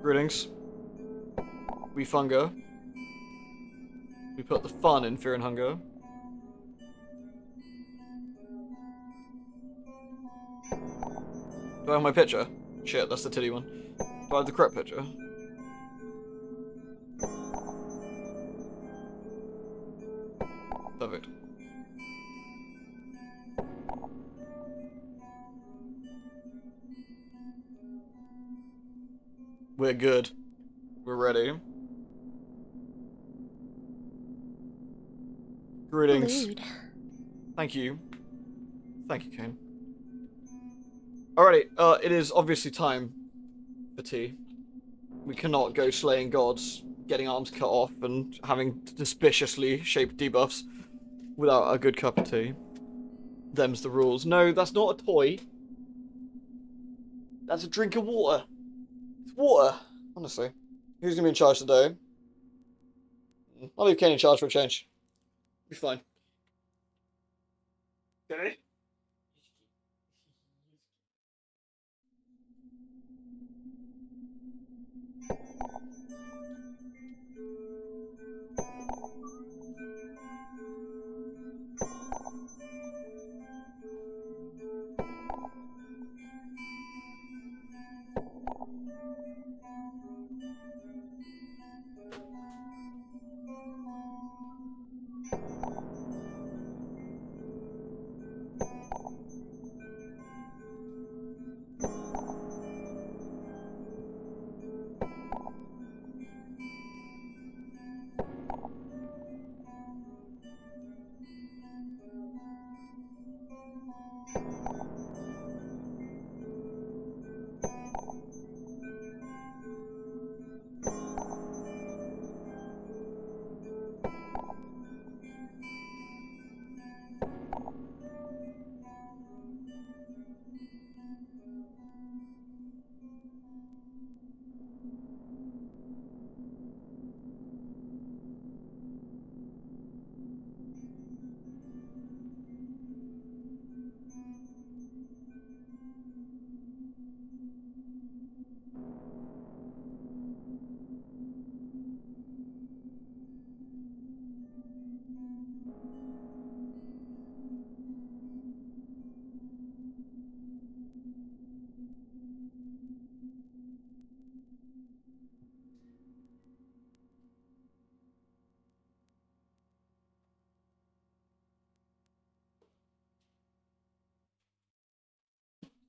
Greetings. We funga. We put the fun in fear and hunger. Do I have my picture? Shit, that's the titty one. Do I have the correct picture? Perfect. We're good. We're ready. Greetings. Lewd. Thank you. Thank you, Kane. Alrighty, it is obviously time for tea. We cannot go slaying gods, getting arms cut off, and having suspiciously shaped debuffs without a good cup of tea. Them's the rules. No, that's not a toy. That's a drink of water. It's water. Honestly. Who's going to be in charge today? I'll leave Kane in charge for a change. Be fine. Okay.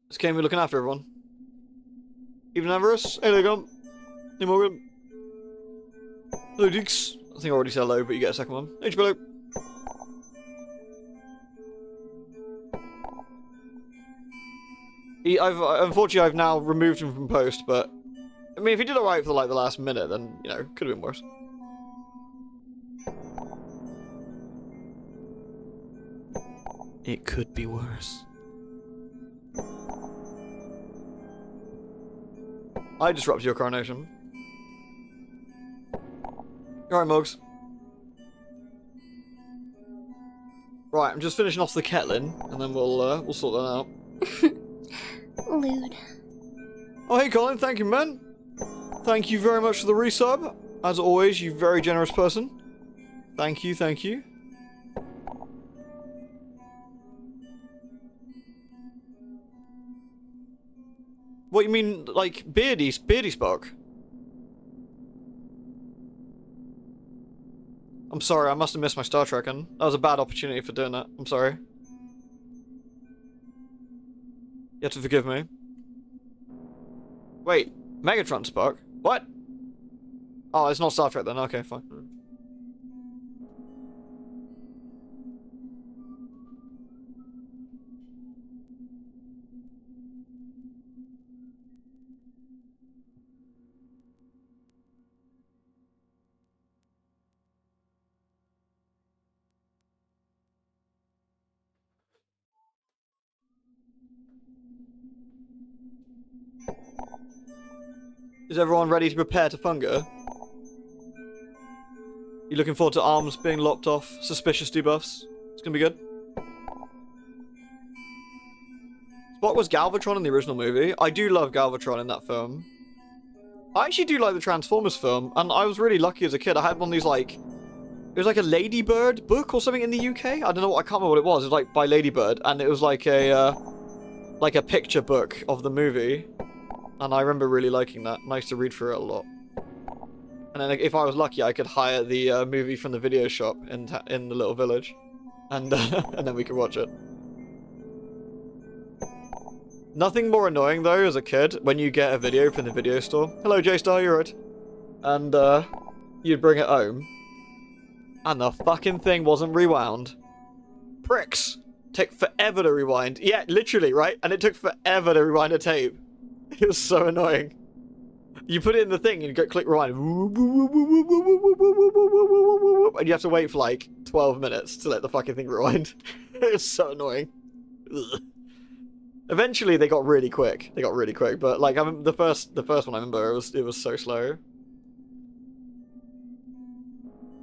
Just came in looking after everyone. Even Avarice. Hey, there you go. Hey, Morgan. Hello, Dukes. I think I already said hello, but you get a second one. Hey, Chibello. Unfortunately, I've now removed him from post, but I mean, if he did alright for like the last minute, then you know, could have been worse. It could be worse. I disrupted your coronation. Alright, Mugs. Right, I'm just finishing off the kettling, and then we'll sort that out. Lewd. Oh, hey, Colin. Thank you, man. Thank you very much for the resub. As always, you very generous person. Thank you, thank you. What, you mean, like, Beardy Spark? I'm sorry, I must have missed my Star Trekking. That was a bad opportunity for doing that. I'm sorry. You have to forgive me. Wait, Megatron Spark? What? Oh, it's not Star Trek then. Okay, fine. Is everyone ready to prepare to funga? You looking forward to arms being lopped off? Suspicious debuffs? It's gonna be good. Spock was Galvatron in the original movie. I do love Galvatron in that film. I actually do like the Transformers film, and I was really lucky as a kid. I had one of these, like... It was like a Ladybird book or something in the UK? I don't know, I can't remember what it was. It was like by Ladybird, and it was like a picture book of the movie. And I remember really liking that. I used to read through it a lot. And then if I was lucky, I could hire the movie from the video shop in the little village. And, and then we could watch it. Nothing more annoying, though, as a kid, when you get a video from the video store. Hello, J-Star, you're right. And, you'd bring it home. And the fucking thing wasn't rewound. Pricks! Took forever to rewind. Yeah, literally, right? And it took forever to rewind a tape. It was so annoying. You put it in the thing and you click rewind. And you have to wait for like 12 minutes to let the fucking thing rewind. It was so annoying. Ugh. Eventually they got really quick. But like I mean, the first one I remember it was so slow.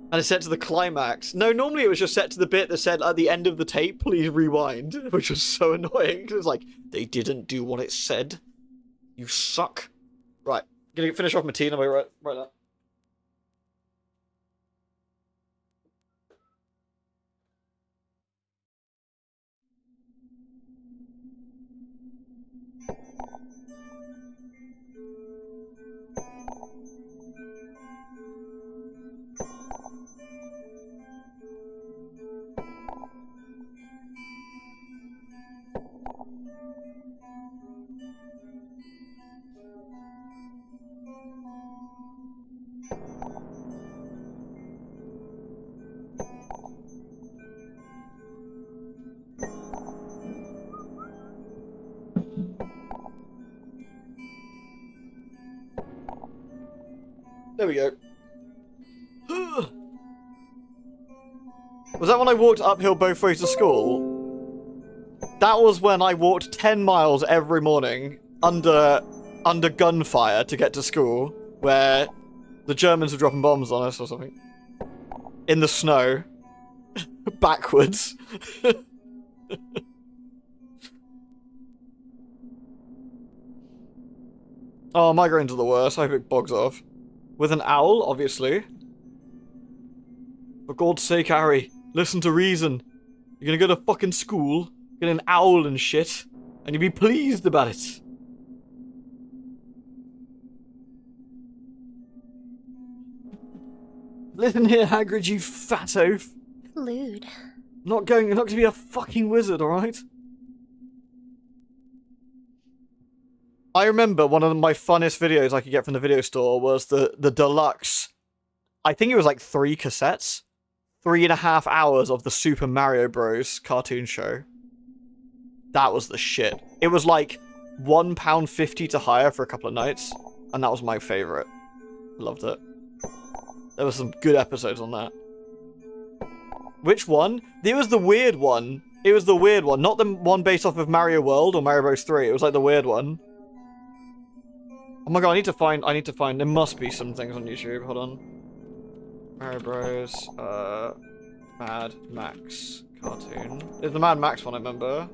And it's set to the climax. No, normally it was just set to the bit that said at the end of the tape, please rewind, which was so annoying. Because it was like, they didn't do what it said. You suck. Right, gonna finish off my tea and I'll be right up. There we go. Was that when I walked uphill both ways to school? That was when I walked 10 miles every morning under gunfire to get to school, where the Germans were dropping bombs on us or something. In the snow. Backwards. Oh, migraines are the worst. I hope it bogs off. With an owl, obviously. For God's sake, Harry, listen to reason. You're gonna go to fucking school, get an owl and shit, and you'll be pleased about it. Listen here, Hagrid, you fat oaf. Lewd. You're not gonna be a fucking wizard, alright? I remember one of my funnest videos I could get from the video store was the deluxe. I think it was like 3 cassettes. 3.5 hours of the Super Mario Bros. Cartoon show. That was the shit. It was like £1.50 to hire for a couple of nights. And that was my favourite. Loved it. There were some good episodes on that. Which one? It was the weird one. It was the weird one. Not the one based off of Mario World or Mario Bros. 3. It was like the weird one. Oh my god, I need to find, there must be some things on YouTube, hold on. Mario Bros, Mad Max cartoon. It's the Mad Max one, I remember.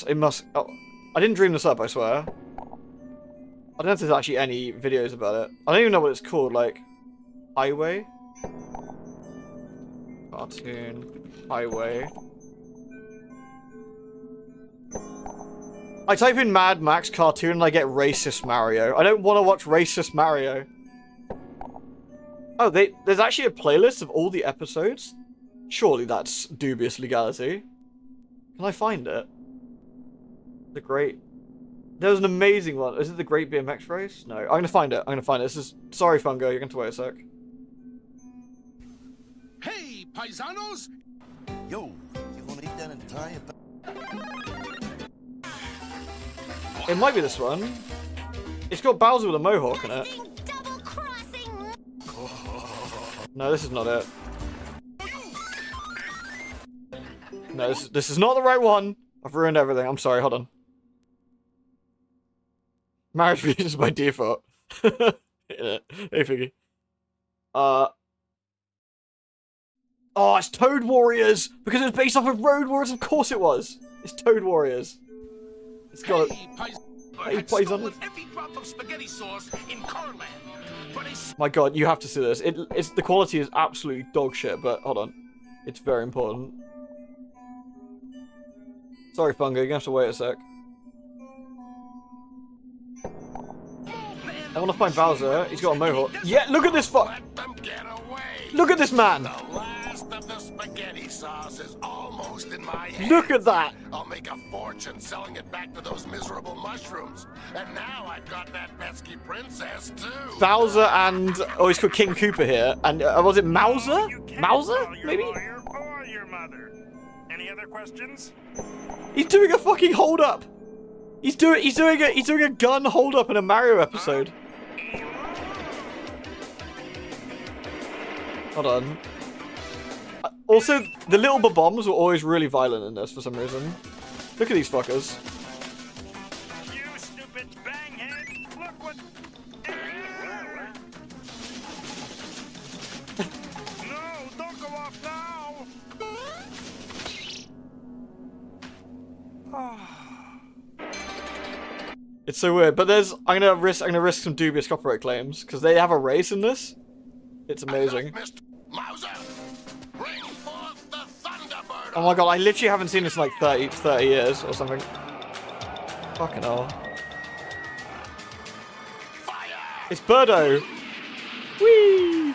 It must, oh, I didn't dream this up, I swear. I don't know if there's actually any videos about it. I don't even know what it's called, like, Highway? Cartoon, Highway. I type in Mad Max cartoon and I get racist Mario. I don't want to watch racist Mario. Oh, there's actually a playlist of all the episodes? Surely that's dubious legality. Can I find it? The Great... There was an amazing one. Is it the Great BMX Race? No. I'm gonna find it. This is... Sorry, Fungo. You're going to wait a sec. Hey, paisanos! Yo, you wanna eat that entire... It might be this one. It's got Bowser with a mohawk in it. No, this is not it. No, this is not the right one. I've ruined everything. I'm sorry, hold on. Marriage Fusions by default. Hey, Figgy. Oh, it's Toad Warriors! Because it was based off of Road Warriors, of course it was! It's Toad Warriors. It's got Hey, Hey, had Paisanos. stolen every drop of spaghetti sauce in Carland. But My god, you have to see this. It's the quality is absolutely dog shit, but hold on. It's very important. Sorry, Funga, you're gonna have to wait a sec. I wanna find Bowser. He's got a mohawk. Yeah, look at this fuck! let them get away. Look at this man! The last of the spaghetti sauce is almost in my hand. Look at that! I'll make a fortune selling it back to those miserable mushrooms. And now I've got that pesky princess too. Bowser and... Oh, he's got King Koopa here. And was it Mauser? Mauser? Maybe? Or your mother. Any other questions? He's doing a fucking hold up! He's doing a gun hold up in a Mario episode. Hold on. Also, the little bombs were always really violent in this for some reason. Look at these fuckers. You stupid banghead! Look what... No, don't go off now! It's so weird, but I'm gonna risk some dubious copyright claims because they have a race in this. It's amazing. Mauser, bring forth the Thunderbird. Oh my god, I literally haven't seen this in like 30 years or something. Fucking hell. Fire! It's Birdo. Whee!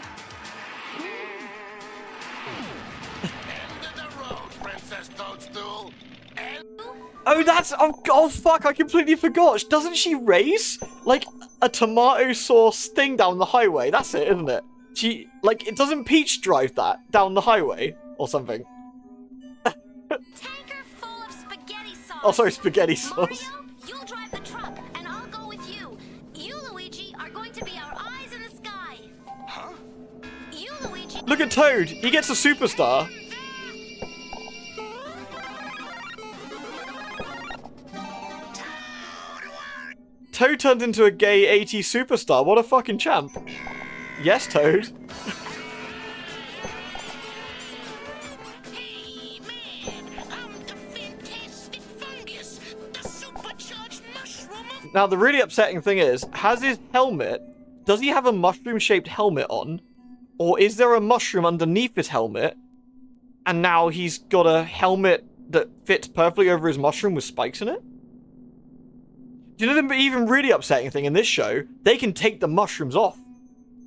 End of the road, Princess Toadstool. End... Oh, that's... Oh, fuck, I completely forgot. Doesn't she race? Like, a tomato sauce thing down the highway. That's it, isn't it? She... Like, it doesn't Peach drive that down the highway or something. Tanker full of spaghetti sauce. Oh, sorry, spaghetti sauce. Mario, you'll drive the truck, and I'll go with you. You, Luigi, are going to be our eyes in the sky. Huh? You, Luigi... Look at Toad. He gets a superstar. Toad turned into a gay 80s superstar. What a fucking champ. Yes, Toad. Hey, man, I'm the fantastic fungus, the supercharged mushroom of... Now, the really upsetting thing is, has his helmet... Does he have a mushroom-shaped helmet on? Or is there a mushroom underneath his helmet? And now he's got a helmet that fits perfectly over his mushroom with spikes in it? Do you know the even really upsetting thing in this show? They can take the mushrooms off.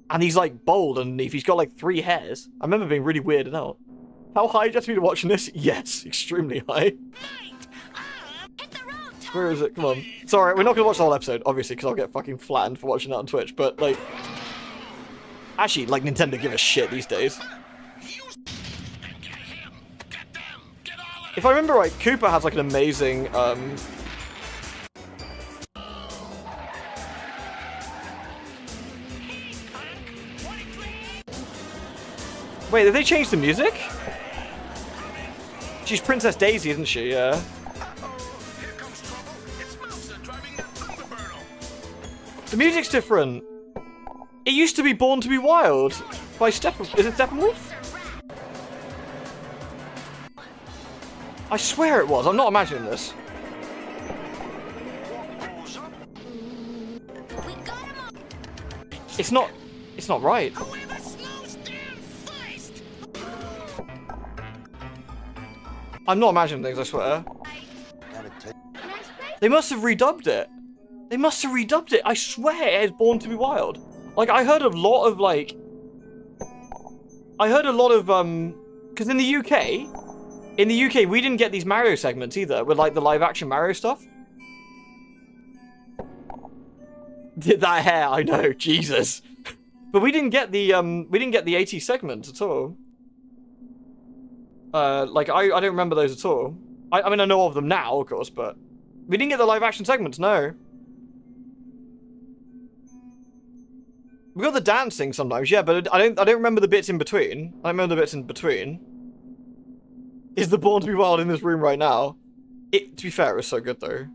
And he's like bald underneath. He's got like 3 hairs. I remember being really weirded out. How high did you have to be watching this? Yes, extremely high. Hit the road, Toad. Where is it? Come on. Sorry, we're not going to watch the whole episode, obviously, because I'll get fucking flattened for watching that on Twitch. But, like... Actually, like, Nintendo give a shit these days. Get him! Get them! Get all of If I remember right, Koopa has like an amazing, Wait, did they change the music? She's Princess Daisy, isn't she? Yeah. Here comes trouble. It's Mauser driving that Thunderbird. The music's different. It used to be Born to be Wild by Steppenwolf. Is it Steppenwolf? I swear it was. I'm not imagining this. We got him all. It's not. It's not right. Whoever slows down first. I'm not imagining things. I swear. Gotta take They must have redubbed it. They must have redubbed it. I swear it's Born to be Wild. Like, I heard a lot of, like... I heard a lot of, because in the UK, we didn't get these Mario segments either, with, like, the live-action Mario stuff. Did that hair, I know, Jesus. But we didn't get the 80 segments at all. Like, I don't remember those at all. I mean, I know of them now, of course, but... We didn't get the live-action segments, no. We got the dancing sometimes, yeah, but I don't remember the bits in between. I don't remember the bits in between. Is the Born to be Wild in this room right now? To be fair, it was so good though.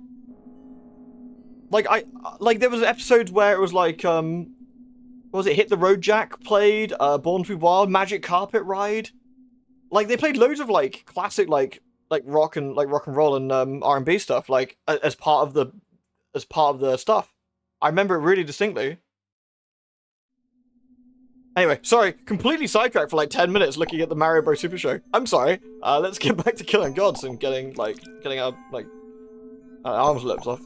Like there was episodes where it was like, what what was it? Hit the Road Jack played, Born to be Wild, Magic Carpet Ride. Like, they played loads of, like, classic, like rock and roll and R&B stuff, like, as part of the stuff. I remember it really distinctly. Anyway, sorry, completely sidetracked for like 10 minutes looking at the Mario Bros. Super Show. I'm sorry. Let's get back to killing gods and getting our, like, arms lips off.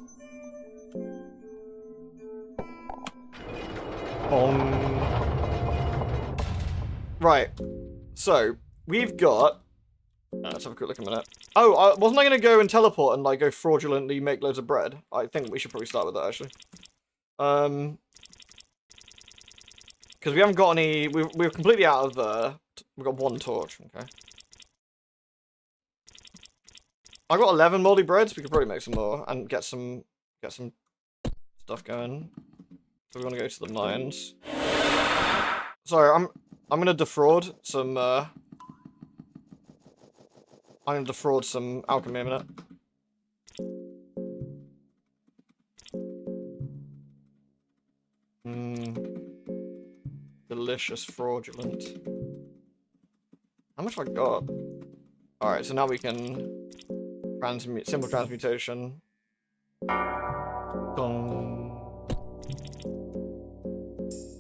Right. So, we've got... let's have a quick look in a minute. Oh, wasn't I going to go and teleport and, like, go fraudulently make loads of bread? I think we should probably start with that, actually. Because we haven't got any... We're completely out of... we've got 1 torch, okay. I got 11 moldy breads. We could probably make some more and get some stuff going. So we want to go to the mines. Sorry, I'm gonna defraud some. I'm gonna defraud some alchemy in a minute. Delicious fraudulent. How much have I got? Alright, so now we can transmute, simple transmutation.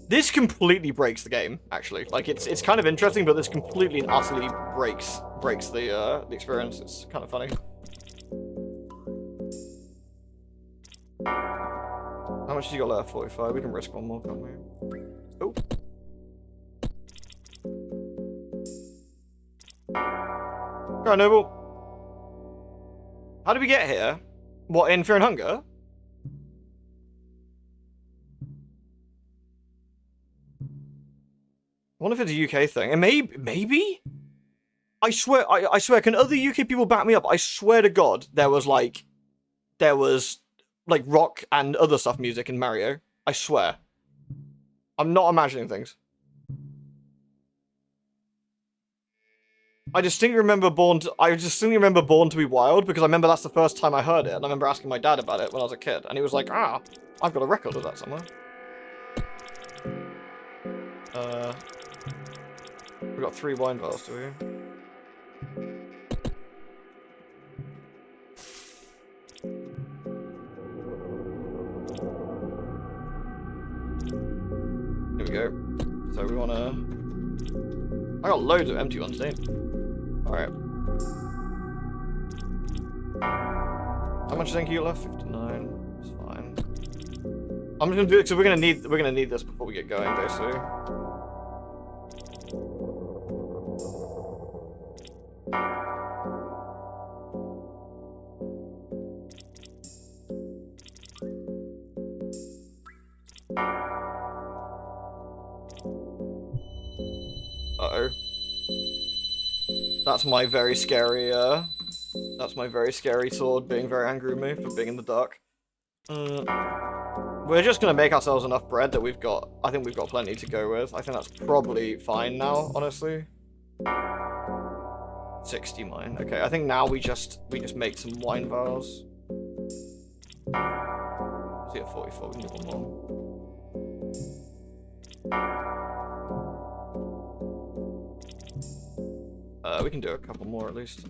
This completely breaks the game, actually. Like, it's kind of interesting, but this completely and utterly breaks the experience. It's kind of funny. How much have you got left? 45. We can risk one more, can't we? Oh. Alright, Noble. How did we get here? What, in Fear and Hunger? I wonder if it's a UK thing. And maybe? I swear, can other UK people back me up? I swear to God, there was like rock and other stuff music in Mario. I swear. I'm not imagining things. I distinctly remember Born to be Wild because I remember that's the first time I heard it, and I remember asking my dad about it when I was a kid, and he was like, "Ah, I've got a record of that somewhere." We got 3 wine vials, do we? Here we go. So we wanna... I got loads of empty ones, don't I? Alright. How much zinc you got left? 59. It's fine. I'm just gonna do it because we're gonna need this before we get going, basically. Uh-oh. That's my very scary sword being very angry with me for being in the dark. We're just gonna make ourselves enough bread that I think we've got plenty to go with. I think that's probably fine now, honestly. 60 mine. Okay, I think now we just make some wine vials. See at 44, we can do one more. We can do a couple more at least.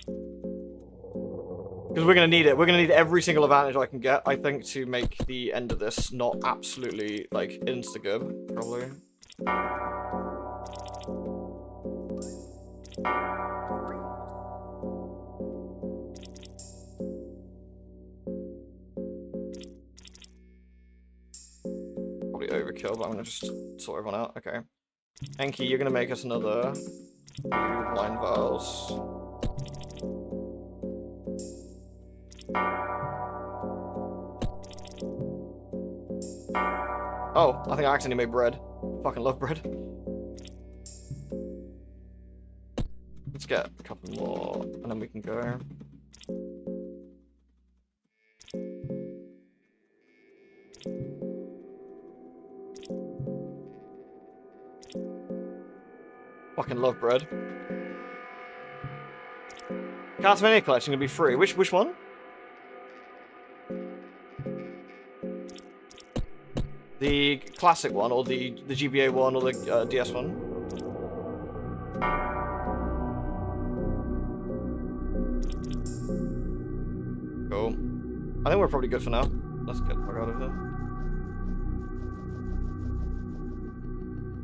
Because we're gonna need it. We're gonna need every single advantage I can get, I think, to make the end of this not absolutely, like, insta-good, probably. Probably overkill, but I'm gonna just sort everyone out. Okay. Enki, you're gonna make us another wine vials. Oh, I think I accidentally made bread. Fucking love bread. Let's get a couple more, and then we can go. Fucking love bread. Castlevania collection gonna be free. Which one? The the classic one, or the GBA one, or the DS one? Cool. I think we're probably good for now. Let's get the fuck out of here.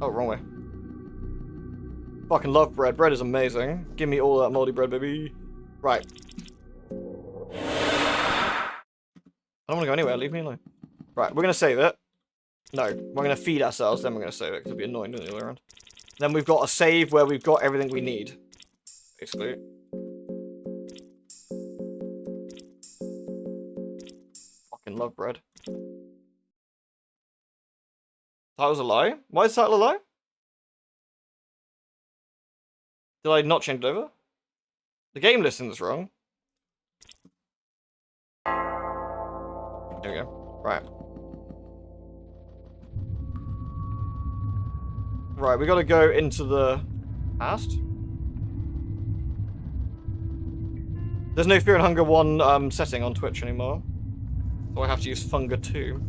Oh, wrong way. Fucking love bread. Bread is amazing. Give me all that moldy bread, baby. Right. I don't want to go anywhere. Leave me alone. Right, we're going to save it. No, we're going to feed ourselves, then we're going to save it, because it'll be annoying doing it the other way around. Then we've got a save where we've got everything we need. Basically. Fucking love bread. That was a lie? Why is that a lie? Did I not change it over? The game listing is wrong. There we go. Right. Right, we gotta go into the past. There's no Fear and Hunger 1 setting on Twitch anymore. So I have to use Funga 2.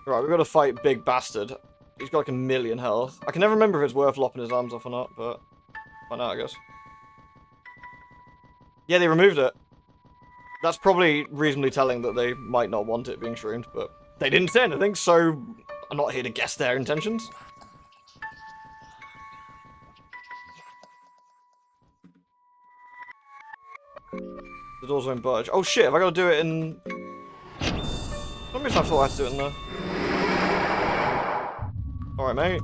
Right, we gotta fight Big Bastard. He's got like 1,000,000 health. I can never remember if it's worth lopping his arms off or not, but find out, I guess. Yeah, they removed it. That's probably reasonably telling that they might not want it being streamed, but they didn't say anything, so I'm not here to guess their intentions. The doors won't budge. Oh shit, have I got to do it in... For some reason I thought I had to do it in there. Alright, mate.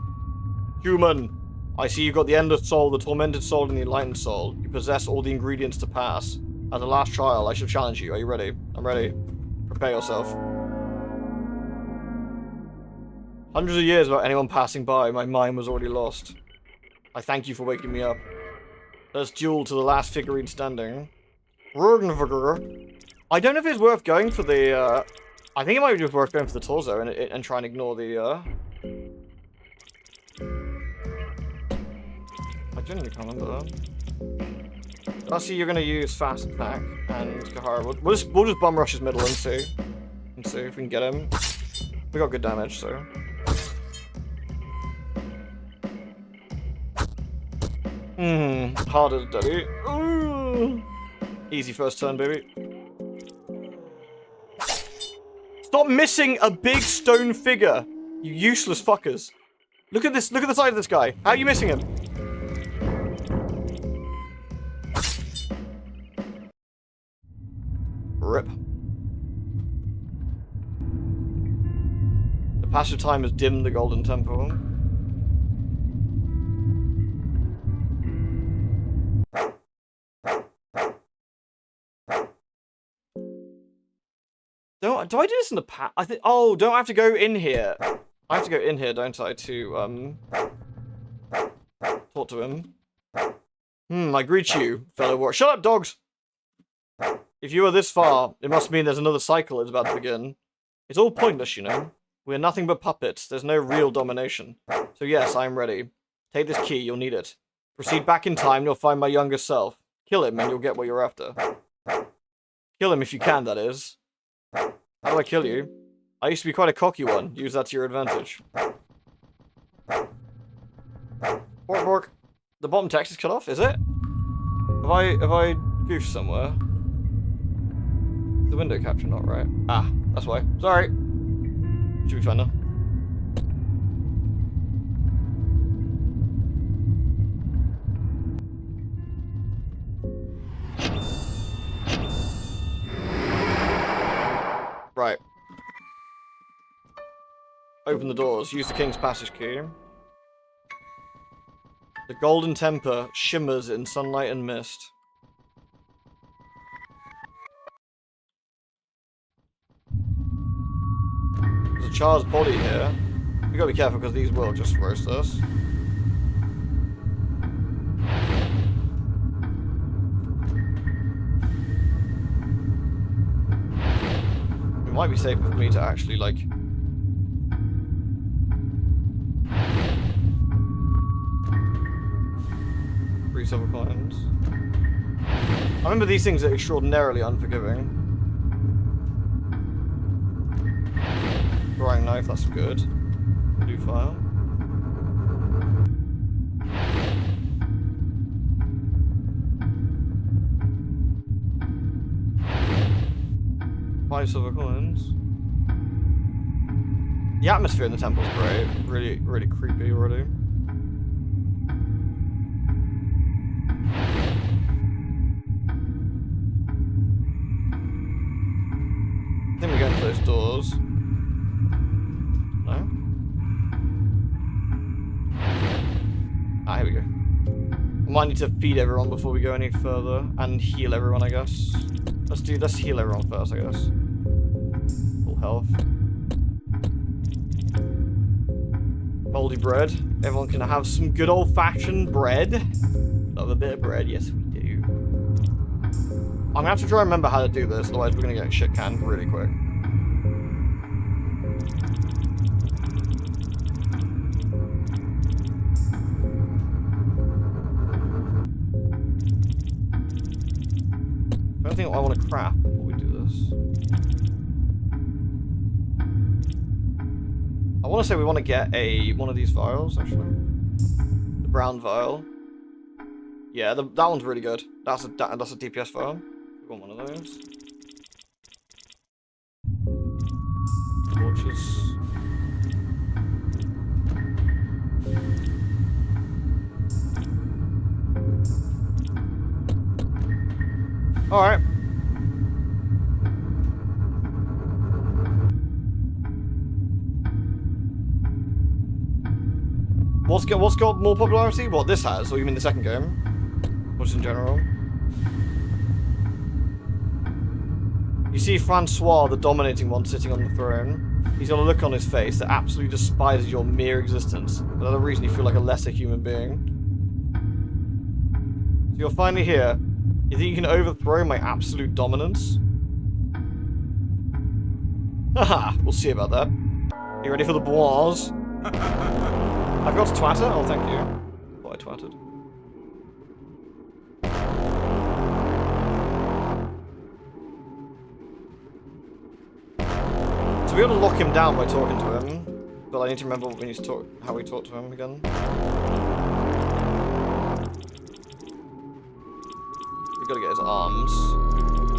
Human. I see you've got the Endless Soul, the Tormented Soul, and the Enlightened Soul. You possess all the ingredients to pass. As a last trial, I shall challenge you. Are you ready? I'm ready. Prepare yourself. Hundreds of years without anyone passing by, my mind was already lost. I thank you for waking me up. Let's duel to the last figurine standing. I don't know if it's worth going for the, I think it might be just worth going for the torso and try and ignore the, I genuinely can't remember that. I see you're going to use Fast Attack and Kahara. We'll just bum rush his middle and see if we can get him. We got good damage, so. Harder, daddy. Ooh. Easy first turn, baby. Stop missing a big stone figure, you useless fuckers. Look at this. Look at the side of this guy. How are you missing him? Rip. The passage of time has dimmed the Golden Temple. Do I do this in the past? I think. Oh, don't I have to go in here? I have to go in here, don't I, to talk to him? I greet you, fellow warrior. Shut up, dogs! If you are this far, it must mean there's another cycle is about to begin. It's all pointless, you know. We're nothing but puppets. There's no real domination. So yes, I am ready. Take this key, you'll need it. Proceed back in time, you'll find my younger self. Kill him, and you'll get what you're after. Kill him if you can, that is. How do I kill you? I used to be quite a cocky one. Use that to your advantage. Bork, bork. The bottom text is cut off, is it? Have I goofed somewhere? The window capture not right? Ah, that's why. Sorry. Should be fine now. Right. Open the doors. Use the King's Passage key. The Golden Temper shimmers in sunlight and mist. There's a child's body here. We gotta be careful because these will just roast us. It might be safer for me to actually, like... Silver coins. I remember these things are extraordinarily unforgiving. Throwing knife, that's good. Blue file. Five silver coins. The atmosphere in the temple's great. Really, really creepy already. I think we go into those doors. No? Ah, here we go. I might need to feed everyone before we go any further and heal everyone, I guess. Let's heal everyone first, I guess. Full health. Moldy bread. Everyone can have some good old-fashioned bread. Love a bit of bread, yes we do. I'm gonna have to try and remember how to do this, otherwise we're gonna get shit canned really quick. I don't think I want to craft before we do this. I want to say we want to get one of these vials, actually. The brown vial. Yeah, that one's really good. That's a DPS vial. We want one of those. Torches. Alright. What's got more popularity? What this has, or you mean the second game? Or just in general? You see Francois, the dominating one, sitting on the throne. He's got a look on his face that absolutely despises your mere existence. Another reason you feel like a lesser human being. So you're finally here. You think you can overthrow my absolute dominance? Haha, we'll see about that. You ready for the boise? I forgot to twat it? Oh, thank you. Thought I twatted. So we gotta lock him down by talking to him. But I need to remember how we talk to him again. We gotta get his arms.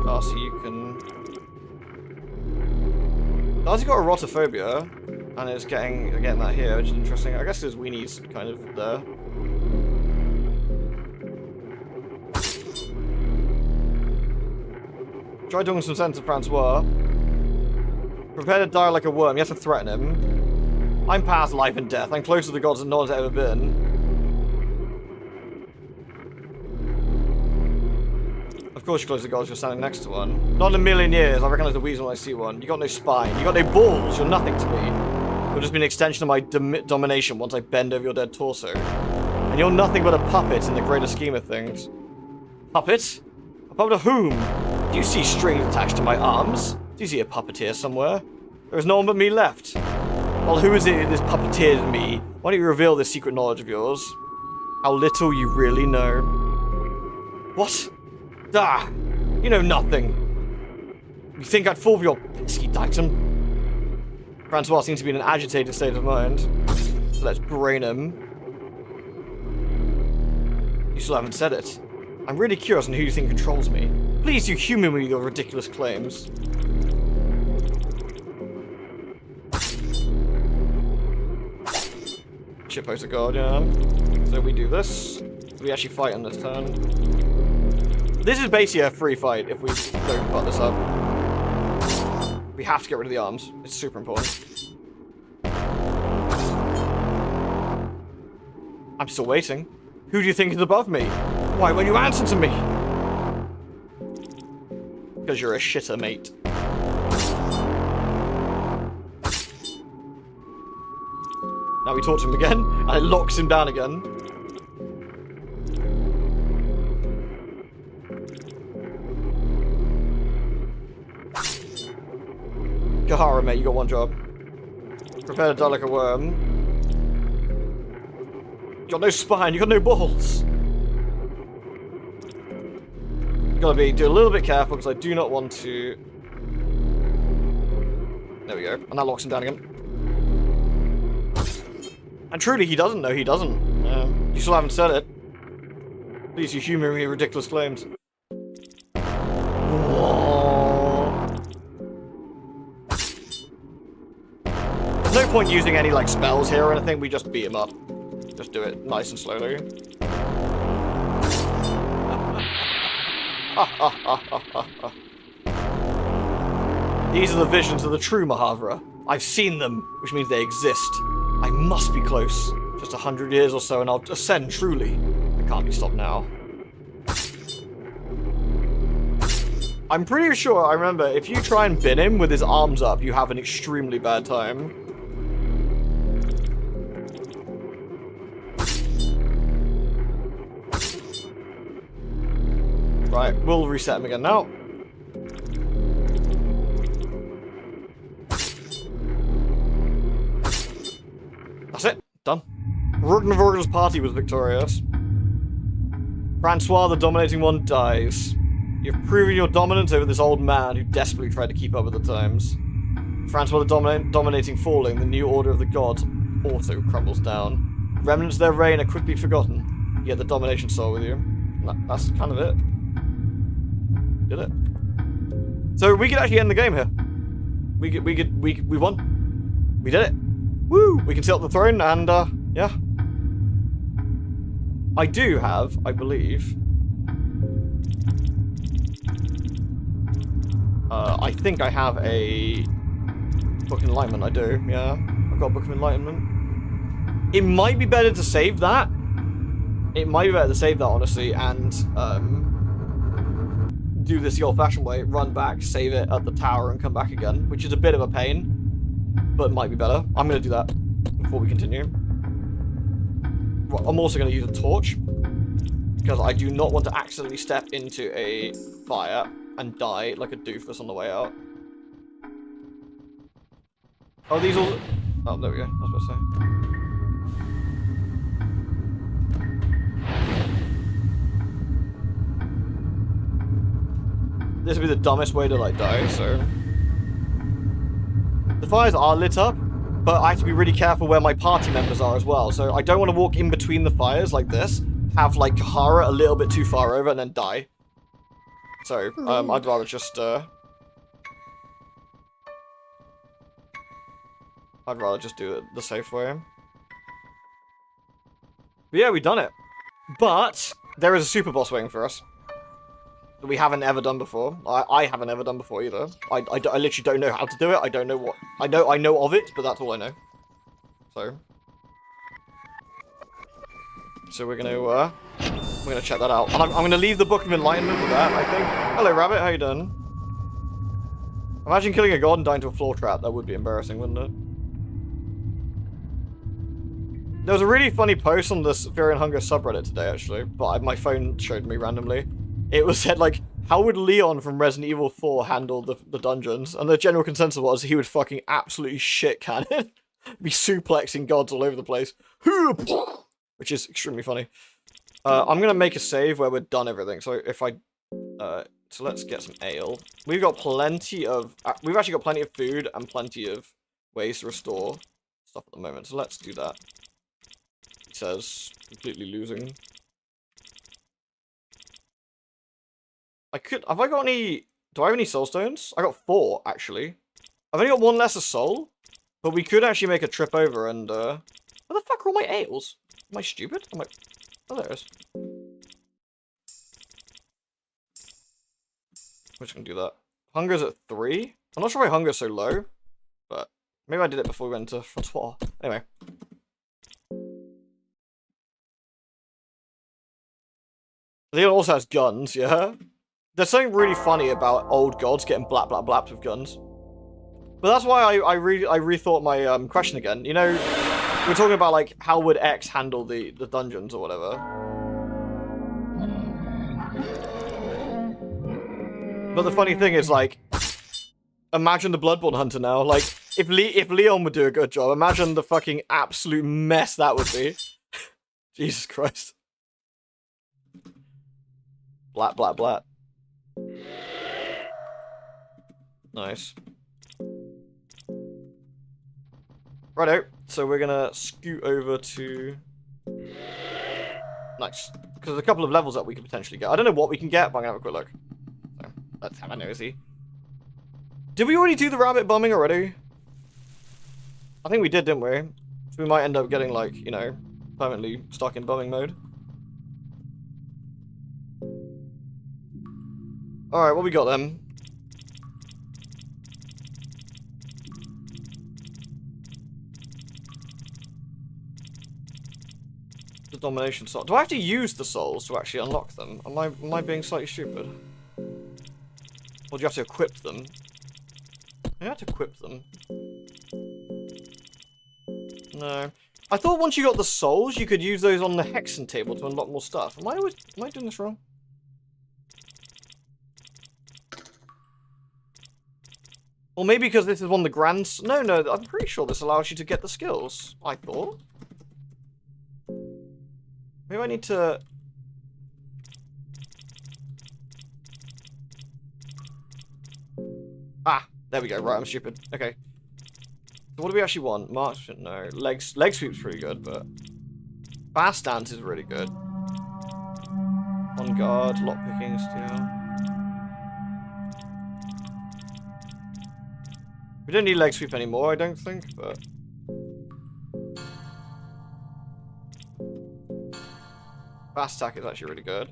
Darcy, you can... Darcy got erotophobia. And it's getting that here, which is interesting. I guess his weenie's kind of there. Try doing some sense of Francois. Prepare to die like a worm. You have to threaten him. I'm past life and death. I'm closer to the gods than no one's ever been. Of course you're close to the gods, you're standing next to one. Not in a million years. I recognize the weasel when I see one. You got no spine. You got no balls. You're nothing to me. You'll just be an extension of my domination once I bend over your dead torso. And you're nothing but a puppet in the greater scheme of things. Puppet? A puppet of whom? Do you see strings attached to my arms? Do you see a puppeteer somewhere? There is no one but me left. Well, who is it this puppeteers me? Why don't you reveal this secret knowledge of yours? How little you really know. What? Ah! You know nothing. You think I'd fall for your pesky dictum? Francois seems to be in an agitated state of mind. So let's brain him. You still haven't said it. I'm really curious on who you think controls me. Please, you humour me with your ridiculous claims. Shitposter guard, yeah. So we do this. We actually fight on this turn. This is basically a free fight if we don't fuck this up. We have to get rid of the arms. It's super important. I'm still waiting. Who do you think is above me? Why won't you answer to me? Because you're a shitter, mate. Now we talk to him again, and it locks him down again. Kahara, mate, you got one job. Prepare to die like a worm. You got no spine, you got no balls. You Gotta do a little bit careful because I do not want to. There we go, and that locks him down again. And truly, he doesn't. No, he doesn't. You still haven't said it. Please, you humoring ridiculous claims. There's no point using any like spells here or anything. We just beat him up. Just do it nice and slowly. These are the visions of the true Mahavira. I've seen them, which means they exist. I must be close. Just 100 years or so and I'll ascend truly. I can't be stopped now. I'm pretty sure I remember if you try and bin him with his arms up, you have an extremely bad time. Right, we'll reset him again now. That's it. Done. Rugnavorga's party was victorious. Francois, the dominating one, dies. You've proven your dominance over this old man who desperately tried to keep up with the times. Francois, the dominating falling, the new order of the gods also crumbles down. Remnants of their reign are quickly forgotten, yet the domination soar with you. That's kind of it. Did it. So we could actually end the game here. We won. We did it. Woo! We can sit up the throne and, yeah. I do have, I believe... I think I have a Book of Enlightenment, I do, yeah. I've got a Book of Enlightenment. It might be better to save that. It might be better to save that, honestly, and, do this the old-fashioned way. Run back, save it at the tower, and come back again, which is a bit of a pain, but might be better. I'm going to do that before we continue. I'm also going to use a torch, because I do not want to accidentally step into a fire and die like a doofus on the way out. Oh, these all... Oh, there we go. I was about to say. This would be the dumbest way to, like, die, so... The fires are lit up, but I have to be really careful where my party members are as well, so I don't want to walk in between the fires like this, have, like, Kahara a little bit too far over, and then die. So, I'd rather just, I'd rather just do it the safe way. But yeah, we've done it. But, there is a super boss waiting for us. That we haven't ever done before. I haven't ever done before either. I literally don't know how to do it. I don't know what... I know of it, but that's all I know. So we're gonna check that out. And I'm gonna leave the Book of Enlightenment for that, I think. Hello, Rabbit, how you doing? Imagine killing a god and dying to a floor trap. That would be embarrassing, wouldn't it? There was a really funny post on this Fear and Hunger subreddit today, actually, but my phone showed me randomly. It was said, like, how would Leon from Resident Evil 4 handle the dungeons? And the general consensus was he would fucking absolutely shit can it. Be suplexing gods all over the place. Which is extremely funny. I'm gonna make a save where we're done everything. So if I... so let's get some ale. We've got plenty of... we've actually got plenty of food and plenty of ways to restore stuff at the moment. So let's do that. It says completely losing. Have I got any... Do I have any soul stones? I got 4, actually. I've only got 1 lesser soul. But we could actually make a trip over and, where the fuck are all my ales? Am I stupid? Oh, there it is. We're just gonna do that. Hunger's at 3. I'm not sure why hunger's so low. But maybe I did it before we went to Francois. Anyway. Leon also has guns, yeah? There's something really funny about old gods getting blap blap blapped with guns. But that's why I rethought my question again. You know, we're talking about like how would X handle the dungeons or whatever. But the funny thing is, like, imagine the Bloodborne Hunter now. Like, if Leon would do a good job, imagine the fucking absolute mess that would be. Jesus Christ. Blat blat blat. Nice. Righto. So we're gonna scoot over to... Nice. Because there's a couple of levels that we could potentially get. I don't know what we can get, but I'm gonna have a quick look. So, let's have a nosy. Did we already do the rabbit bombing already? I think we did, didn't we? So we might end up getting, like, you know, permanently stuck in bombing mode. Alright, what we got then? The domination soul. Do I have to use the souls to actually unlock them? Am I being slightly stupid? Or do you have to equip them? You have to equip them. No. I thought once you got the souls, you could use those on the hexen table to unlock more stuff. Am I doing this wrong? Or maybe because this is one of the grand... No, I'm pretty sure this allows you to get the skills. I thought. Maybe I need to... Ah, there we go. Right, I'm stupid. Okay. So what do we actually want? March? No. Leg sweep's pretty good, but... Fast stance is really good. On guard, lockpicking, steal. We don't need leg sweep anymore, I don't think, but... Fast attack is actually really good.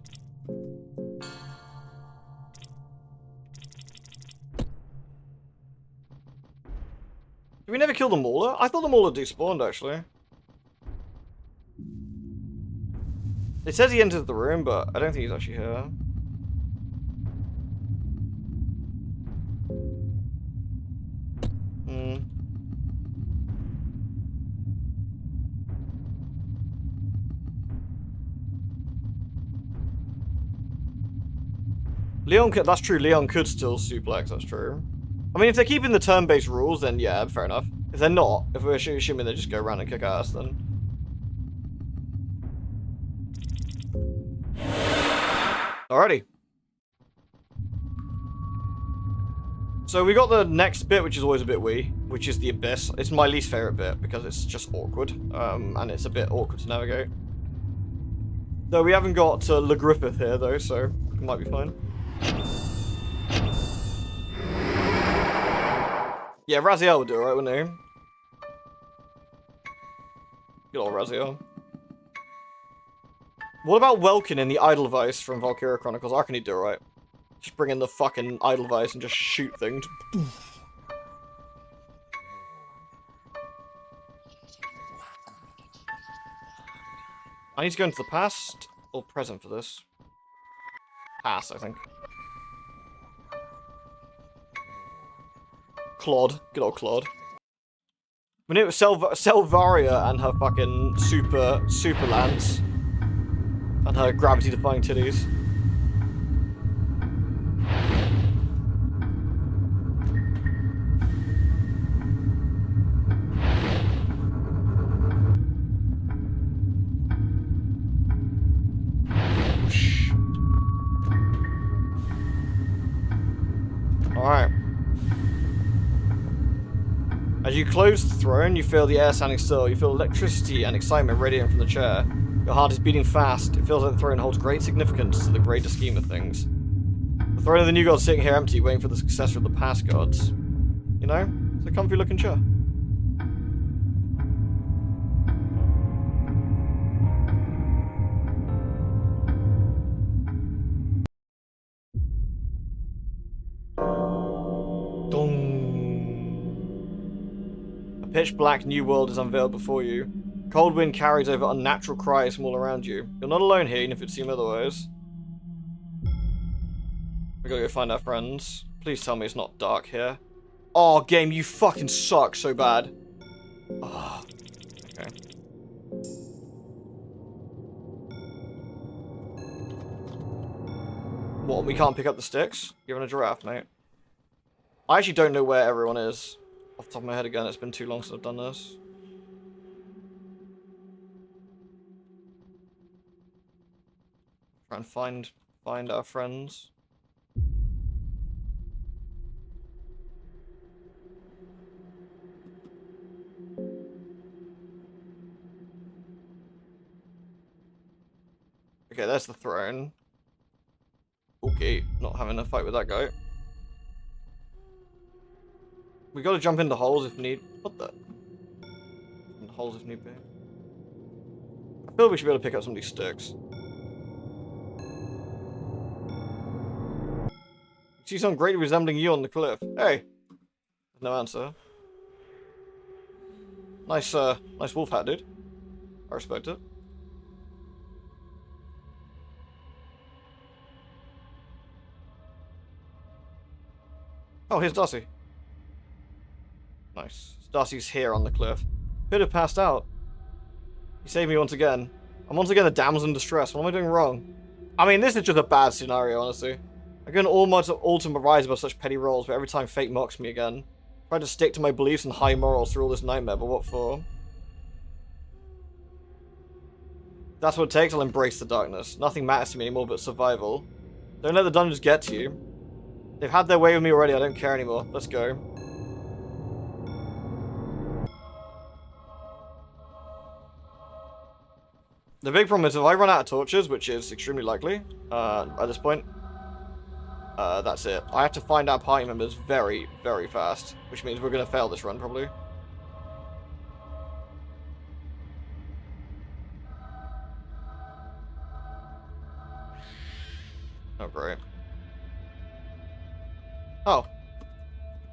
Did we never kill the Mauler? I thought the Mauler despawned, actually. It says he entered the room, but I don't think he's actually here. Leon could, that's true, Leon could still suplex, that's true. I mean, if they're keeping the turn-based rules, then yeah, fair enough. If they're not, if we're assuming they just go around and kick ass, then... Alrighty. So we got the next bit, which is always a bit wee, which is the Abyss. It's my least favourite bit, because it's just awkward, and it's a bit awkward to navigate. Though we haven't got Le Griffith here, though, so it might be fine. Yeah, Raziel would do alright, wouldn't he? Good old Raziel. What about Welkin in the Edelweiss from Valkyria Chronicles? I reckon he'd do alright. Just bring in the fucking Edelweiss and just shoot things. I need to go into the past or present for this. Past, I think. Claude. Good old Claude. We knew it was Selvaria and her fucking super lance. And her gravity-defying titties. Alright. As you close the throne, you feel the air standing still. You feel electricity and excitement radiating from the chair. Your heart is beating fast. It feels like the throne holds great significance to the greater scheme of things. The throne of the new god's sitting here empty, waiting for the successor of the past gods. You know? It's a comfy looking chair. A pitch black new world is unveiled before you. Cold wind carries over unnatural cries from all around you. You're not alone here, even if it seems otherwise. We gotta go find our friends. Please tell me it's not dark here. Oh, game, you fucking suck so bad. Oh, okay. What, we can't pick up the sticks? You're in a giraffe, mate. I actually don't know where everyone is. Off the top of my head again, it's been too long since I've done this. Try and find our friends. Okay, there's the throne. Okay, not having a fight with that guy. We gotta jump into holes if need. What the? In holes if need be. I feel like we should be able to pick up some of these sticks. See someone greatly resembling you on the cliff. Hey! No answer. Nice, nice wolf hat, dude. I respect it. Oh, here's Darcy. Nice. Darcy's here on the cliff. Could have passed out. He saved me once again. I'm once again a damsel in distress. What am I doing wrong? I mean, this is just a bad scenario, honestly. I can almost alter my rise above such petty roles, but every time fate mocks me again. Try to stick to my beliefs and high morals through all this nightmare, but what for? If that's what it takes, I'll embrace the darkness. Nothing matters to me anymore but survival. Don't let the dungeons get to you. They've had their way with me already, I don't care anymore. Let's go. The big problem is if I run out of torches, which is extremely likely at this point, that's it. I have to find our party members very, very fast, which means we're going to fail this run, probably. Oh, great. Oh.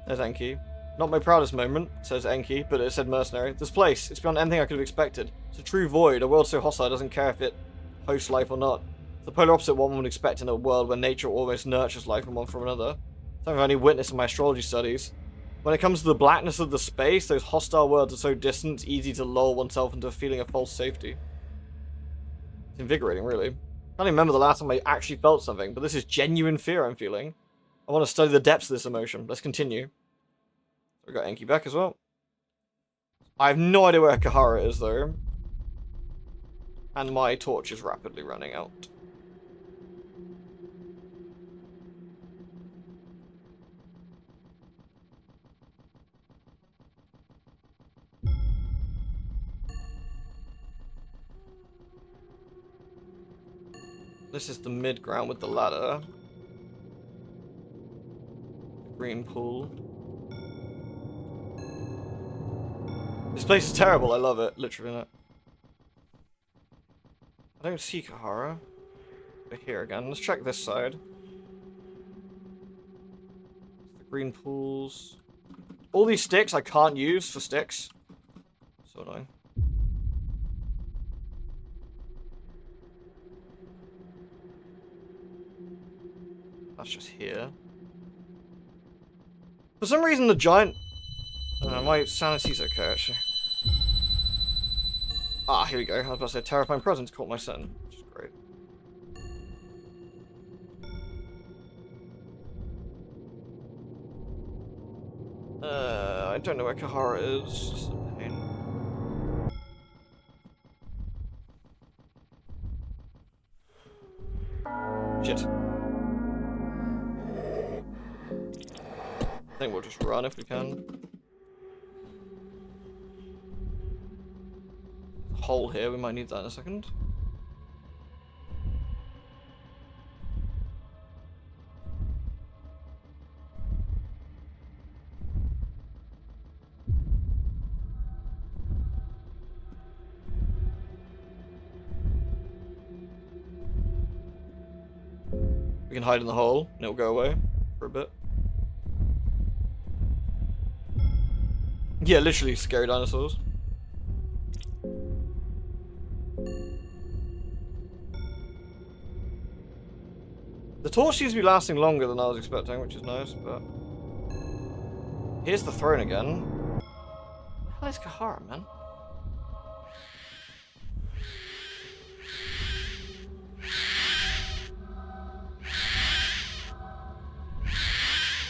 There's Enki. Not my proudest moment, says Enki, but it said mercenary. This place, it's beyond anything I could have expected. It's a true void, a world so hostile it doesn't care if it hosts life or not. It's the polar opposite of what one would expect in a world where nature almost nurtures life from one from another. Something I've only witnessed in my astrology studies. When it comes to the blackness of the space, those hostile worlds are so distant, it's easy to lull oneself into a feeling of false safety. It's invigorating, really. I can't even remember the last time I actually felt something, but this is genuine fear I'm feeling. I want to study the depths of this emotion. Let's continue. We got Enki back as well. I have no idea where Kahara is, though. And my torch is rapidly running out. This is the mid-ground with the ladder. Green pool. This place is terrible, I love it. Literally not. I don't see Kahara. We're here again. Let's check this side. The green pools. All these sticks I can't use for sticks. So annoying. That's just here. For some reason the giant... my sanity's okay, actually. Ah, here we go. I was about to say terrifying presence caught my scent, which is great. I don't know where Kahara is. This is a pain. Shit. I think we'll just run if we can. Hole here, we might need that in a second. We can hide in the hole and it'll go away for a bit. Yeah, literally scary dinosaurs. The torch seems to be lasting longer than I was expecting, which is nice, but... Here's the throne again. Where the hell is Kahara, man?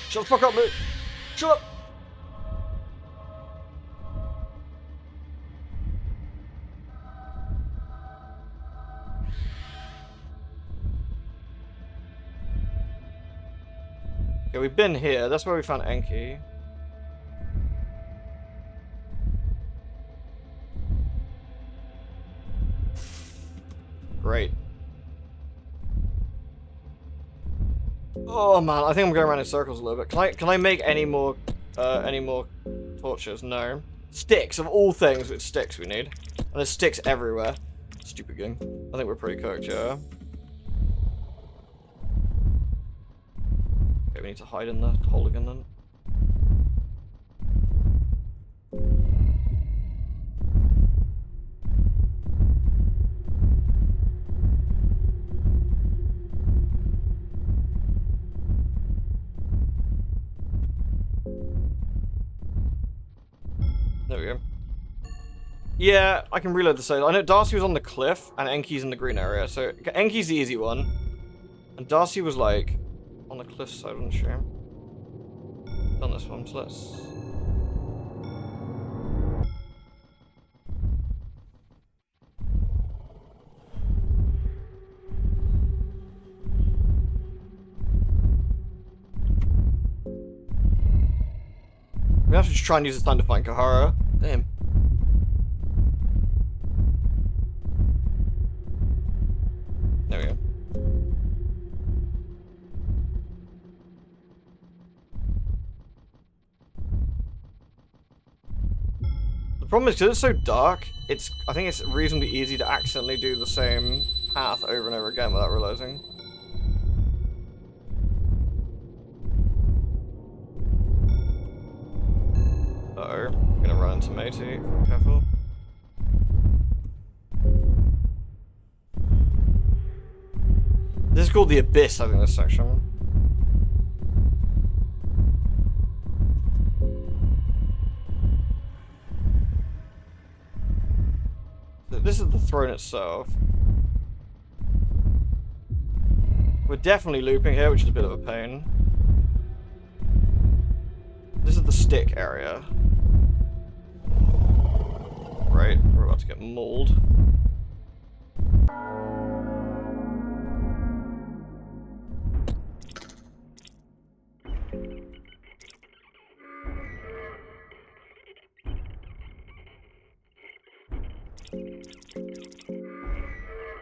Shut the fuck up, mate! Shut up! Okay, we've been here. That's where we found Enki. Great. Oh man, I think I'm going around in circles a little bit. Can I make any more torches? No. Sticks, of all things, it's sticks we need. And there's sticks everywhere. Stupid game. I think we're pretty cooked, yeah. Okay, we need to hide in the hole again then. There we go. Yeah, I can reload the save. I know Darcy was on the cliff, and Enki's in the green area, so Enki's the easy one. And Darcy was, like, on the cliff side, wasn't she? Done this one, so let's... We have to try and use this time to find Kahara. Damn. There we go. The problem is, because it's so dark, I think it's reasonably easy to accidentally do the same path over and over again without realizing. Uh-oh. I'm gonna run into Matey. Careful. This is called the Abyss, I think, this section. So this is the throne itself. We're definitely looping here, which is a bit of a pain. This is the stick area. Right, we're about to get mauled.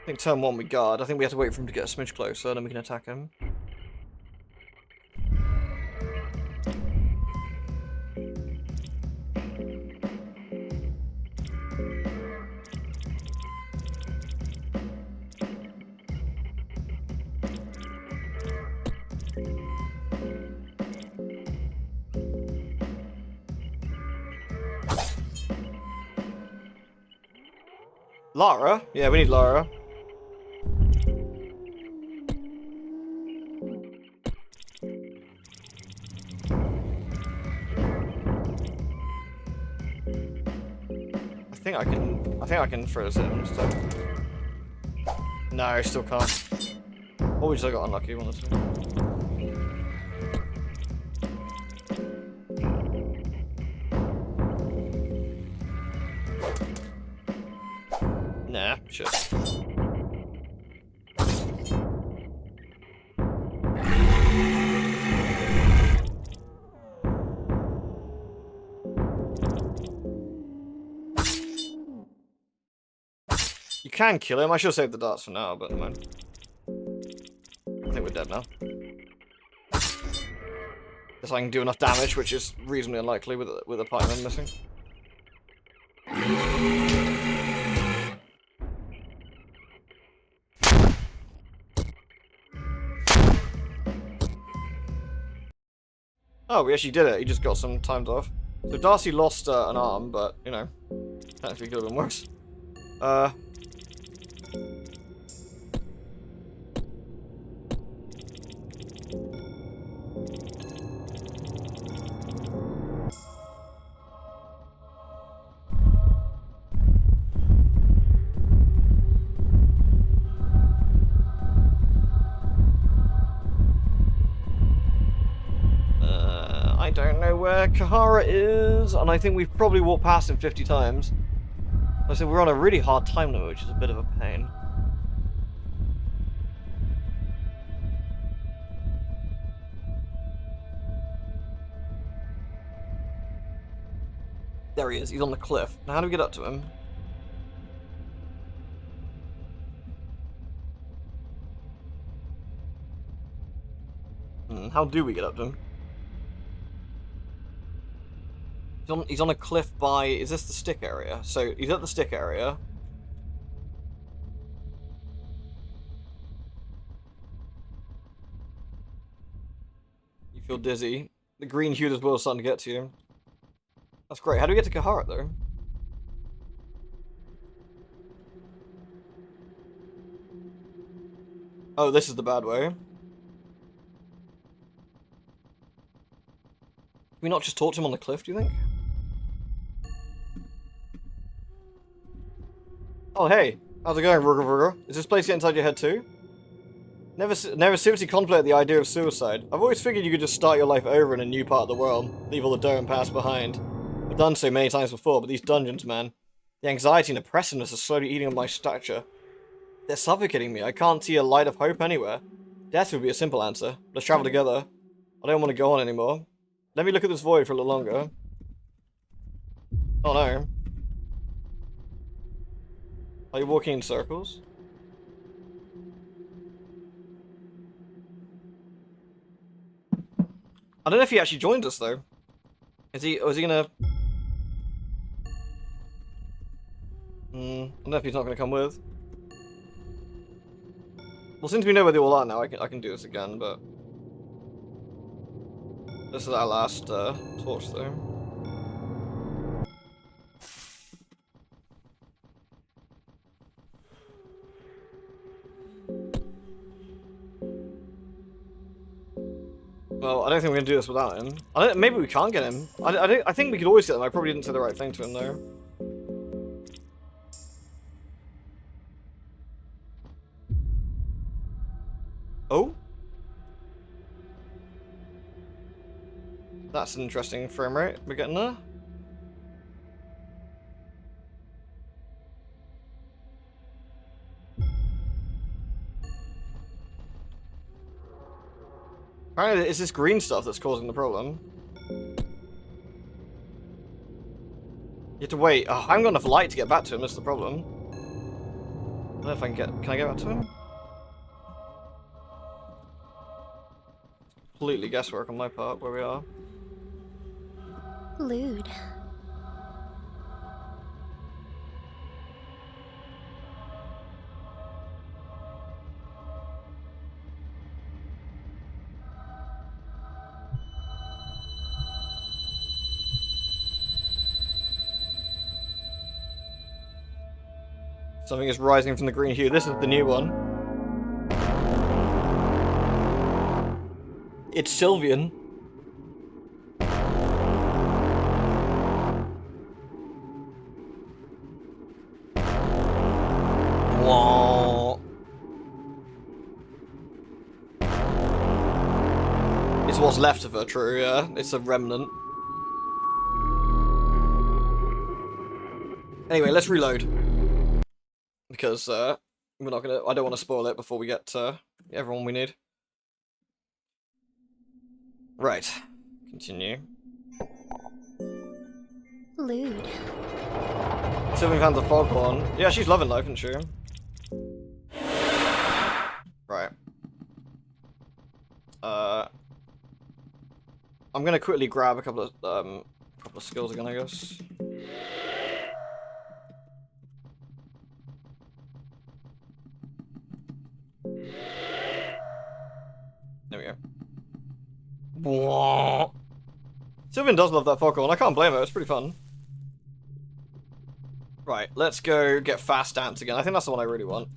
I think turn 1 we guard. I think we have to wait for him to get a smidge closer, then we can attack him. Lara? Yeah, we need Lara. I think I can throw this in and stuff. No, I still can't. Oh, we just got unlucky, one or two. Nah, shit. You can kill him. I should have saved the darts for now, but never mind. I think we're dead now. Guess I can do enough damage, which is reasonably unlikely with a pikeman missing. Oh, we actually did it. He just got some times off. So Darcy lost an arm, but, you know, technically could have been worse. I don't know where Kahara is, and I think we've probably walked past him 50 times. Like I said, we're on a really hard time limit, which is a bit of a pain. There he is, he's on the cliff. Now how do we get up to him? then? How do we get up to him? He's on a cliff by... Is this the stick area? So, he's at the stick area. You feel dizzy. The green hue as well is starting to get to you. That's great. How do we get to Kaharat, though? Oh, this is the bad way. Can we not just talk to him on the cliff, do you think? Oh, hey. How's it going, Rugger? Is this place getting inside your head too? Never seriously contemplated the idea of suicide. I've always figured you could just start your life over in a new part of the world, leave all the dirt and past behind. I've done so many times before, but these dungeons, man. The anxiety and oppressiveness are slowly eating up my stature. They're suffocating me. I can't see a light of hope anywhere. Death would be a simple answer. Let's travel together. I don't want to go on anymore. Let me look at this void for a little longer. Oh no. Are you walking in circles? I don't know if he actually joined us though. Is he gonna... I don't know if he's not gonna come with. Well, since we know where they all are now, I can do this again, but... This is our last torch though. Well, I don't think we're gonna do this without him. Maybe we can't get him. I think we could always get him. I probably didn't say the right thing to him though. Oh? That's an interesting frame rate we're getting there. Apparently it's this green stuff that's causing the problem. You have to wait. Oh, I haven't got enough light to get back to him, that's the problem. I don't know if I can get... Can I get back to him? Completely guesswork on my part, where we are. Lewd. Something is rising from the green hue. This is the new one. It's Sylvian. Whoa. It's what's left of her, true, yeah. It's a remnant. Anyway, let's reload. Because we're not gonna... I don't want to spoil it before we get everyone we need. Right. Continue. Lewd. Sylvian found the foghorn. Yeah, she's loving life, isn't she? Right. I'm gonna quickly grab a couple of skills again, I guess. There we go. Whoa. Sylvian does love that foghorn. I can't blame her. It's pretty fun. Right, let's go get fast dance again. I think that's the one I really want.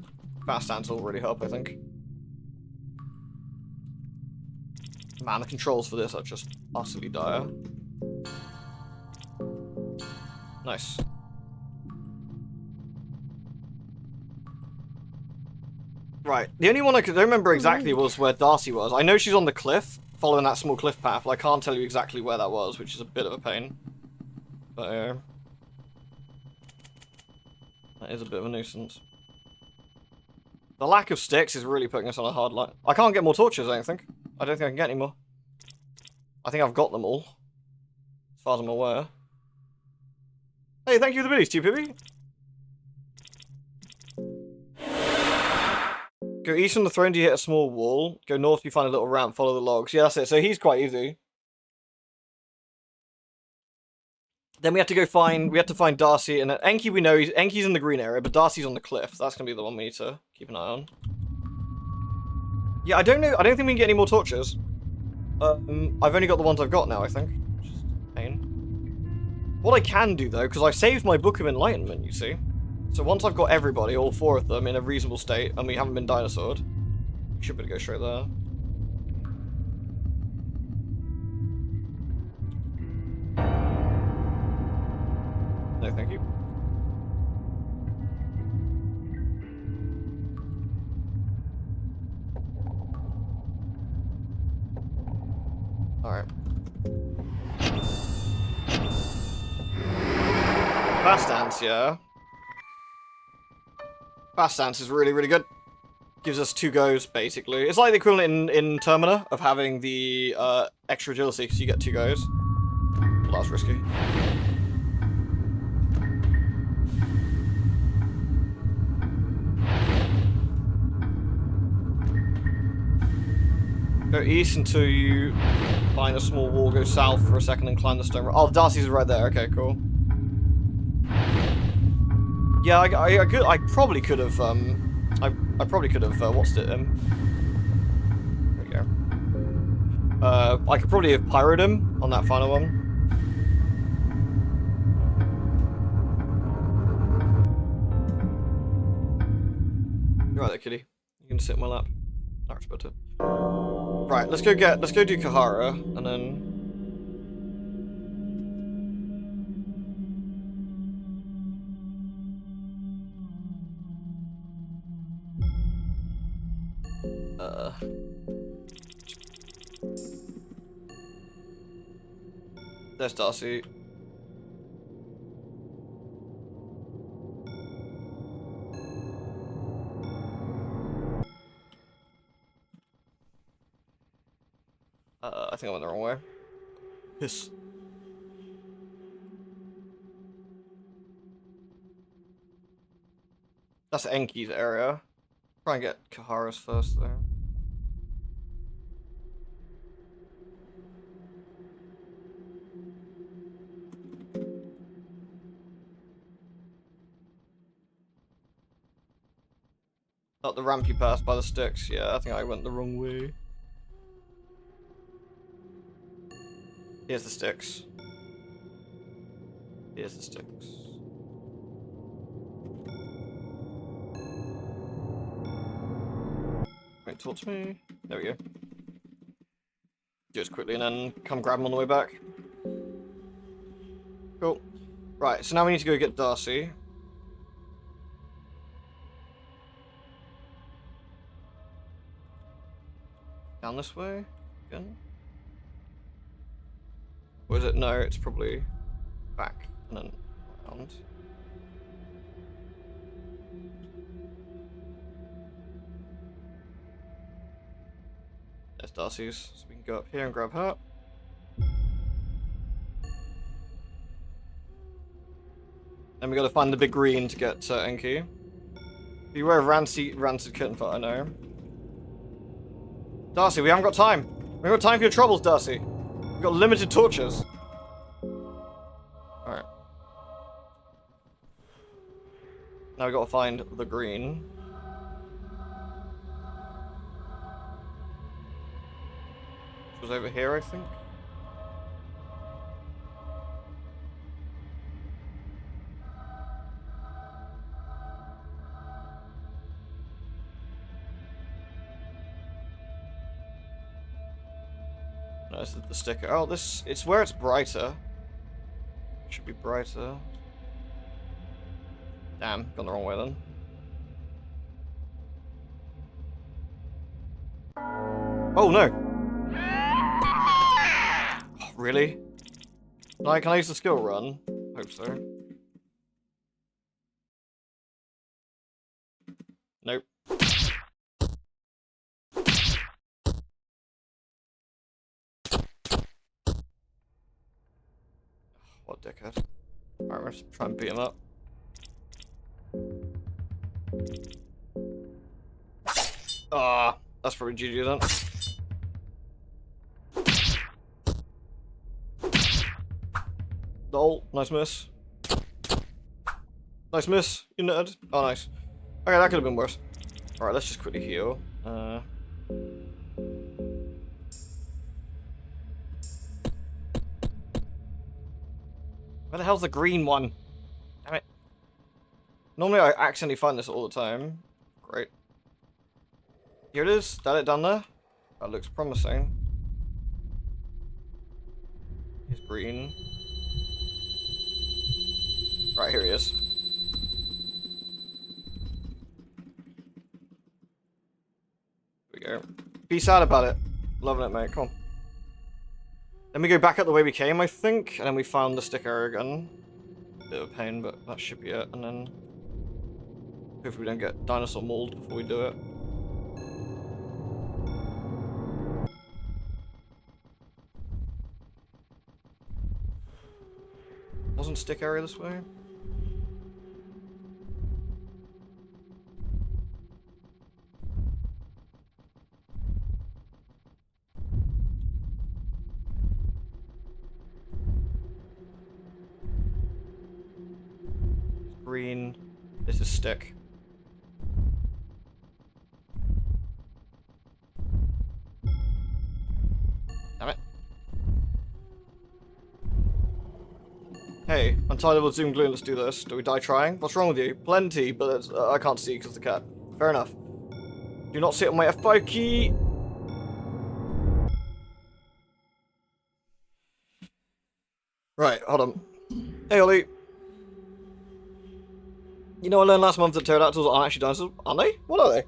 Fast dance will really help, I think. Man, the controls for this are just utterly dire. Nice. Right, the only one I don't remember exactly was where Darcy was. I know she's on the cliff, following that small cliff path, but I can't tell you exactly where that was, which is a bit of a pain. But, that is a bit of a nuisance. The lack of sticks is really putting us on a hard line. I can't get more torches, I don't think. I don't think I can get any more. I think I've got them all. As far as I'm aware. Hey, thank you for the biddies, 2PB. Go east from the throne, you hit a small wall. Go north, you find a little ramp, follow the logs. Yeah, that's it. So he's quite easy. Then we have to find Darcy, and Enki we know, Enki's in the green area, but Darcy's on the cliff. That's going to be the one we need to keep an eye on. Yeah, I don't know, I don't think we can get any more torches. I've only got the ones I've got now, I think. Just a pain. What I can do, though, because I saved my Book of Enlightenment, you see. So once I've got everybody, all 4 of them, in a reasonable state, and we haven't been dinosaured, we should be able to go straight there. No, thank you. Alright. Fast dance, yeah. Fast dance is really, really good. Gives us 2 goes, basically. It's like the equivalent in Termina of having the extra agility, because you get 2 goes. Well, that's risky. Go east until you find a small wall, go south for a second and climb the stone. Oh, Darcy's right there. Okay, cool. Yeah, I probably could have, I probably could have, what's it, there we go. I could probably have pyroed him on that final one. You're right there, kitty. You can sit in my lap. I respect it. Right, let's go do Kahara, and then... There's Darcy. I think I went the wrong way. Yes. That's Enki's area. Try and get Kahara's first, though. Not the ramp you passed by the sticks. Yeah, I think I went the wrong way. Here's the sticks. Here's the sticks. Wait, talk to me. There we go. Do this quickly and then come grab him on the way back. Cool. Right, so now we need to go get Darcy. Down this way? Again? Or is it? No, it's probably back and then around. There's Darcy's, so we can go up here and grab her. Then we gotta find the big green to get Enki. Beware of rancid kitten fat, I know. Darcy, we haven't got time. We haven't got time for your troubles, Darcy. We've got limited torches. Alright. Now we gotta find the green. Which was over here, I think. No, this is the sticker. Oh, it's where it's brighter. It should be brighter. Damn, gone the wrong way then. Oh no! Oh, really? Can I use the skill run? Hope so. Nope. What dickhead. Alright, let's try and beat him up. Ah, that's probably GG then. Lol, nice miss. Nice miss, you nerd. Oh, nice. Okay, that could have been worse. Alright, let's just quickly heal. Where the hell's the green one? Damn it. Normally I accidentally find this all the time. Great. Here it is. That it down there? That looks promising. He's green. Right, here he is. Here we go. Be sad about it. Loving it, mate. Come on. Then we go back up the way we came, I think, and then we found the stick area again. Bit of a pain, but that should be it. And then hopefully we don't get dinosaur mauled before we do it. Wasn't stick area this way? Green. This is stick. Damn it. Hey, I'm tired of the Zoom glue, let's do this. Do we die trying? What's wrong with you? Plenty, but it's, I can't see because of the cat. Fair enough. Do not sit on my F5 key! Right, hold on. Hey Ollie. You know I learned last month that pterodactyls aren't actually dinosaurs, aren't they? What are they?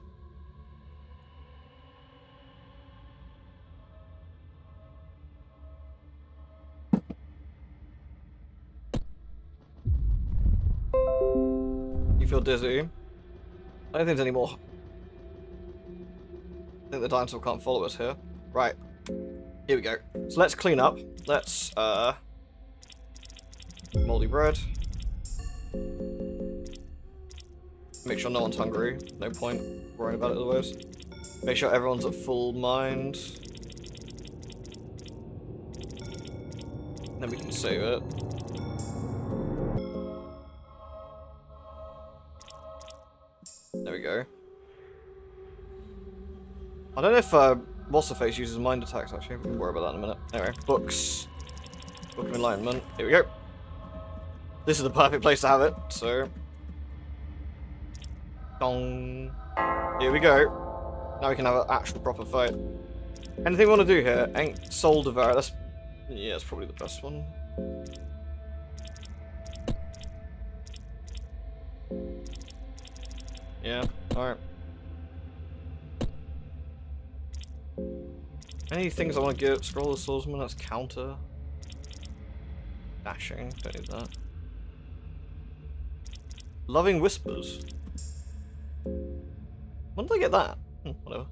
You feel dizzy? I don't think there's any more. I think the dinosaur can't follow us here. Right. Here we go. So let's clean up. Let's, moldy bread. Make sure no one's hungry. No point worrying about it otherwise. Make sure everyone's at full mind. Then we can save it. There we go. I don't know if What's-Her-Face uses mind attacks actually. We can worry about that in a minute. Anyway, books. Book of Enlightenment. Here we go. This is the perfect place to have it, so... Dong. Here we go. Now we can have an actual proper fight. Anything we want to do here? Soul Devour. That's... Yeah, that's probably the best one. Yeah, alright. Any things I want to get? Scroll the Swordsman, that's counter. Dashing, don't need that. Loving Whispers. When did I get that? Whatever.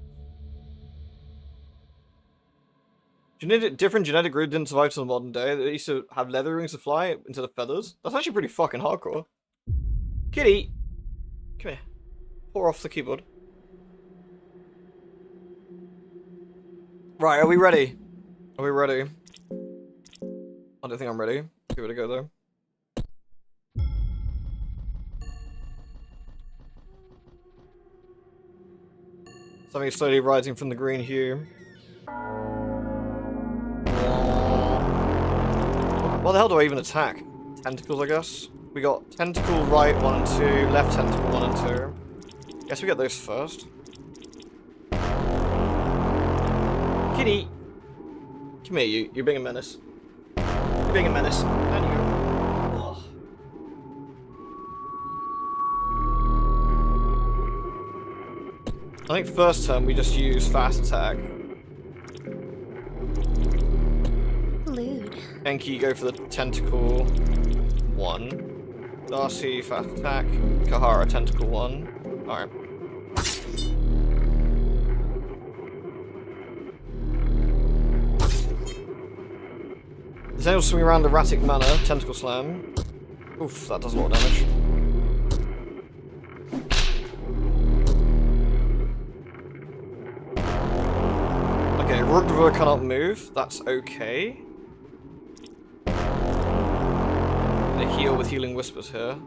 Different genetic group didn't survive to the modern day. They used to have leather wings to fly instead of feathers. That's actually pretty fucking hardcore. Kitty! Come here. Pour off the keyboard. Right, are we ready? Are we ready? I don't think I'm ready. Give it a go though. Something slowly rising from the green hue. What the hell do I even attack? Tentacles, I guess? We got tentacle right 1 and 2, left tentacle 1 and 2. Guess we get those first. Kitty! Come here, you're being a menace. You're being a menace. Down you go. Oh. I think first turn we just use fast attack. Lewd. Enki, go for the tentacle 1. Darcy, fast attack. Kahara, tentacle 1. Alright. Then we'll swing around erratic manner, tentacle slam. Oof, that does a lot of damage. Rugdva cannot move. That's okay. They heal with Healing Whispers here.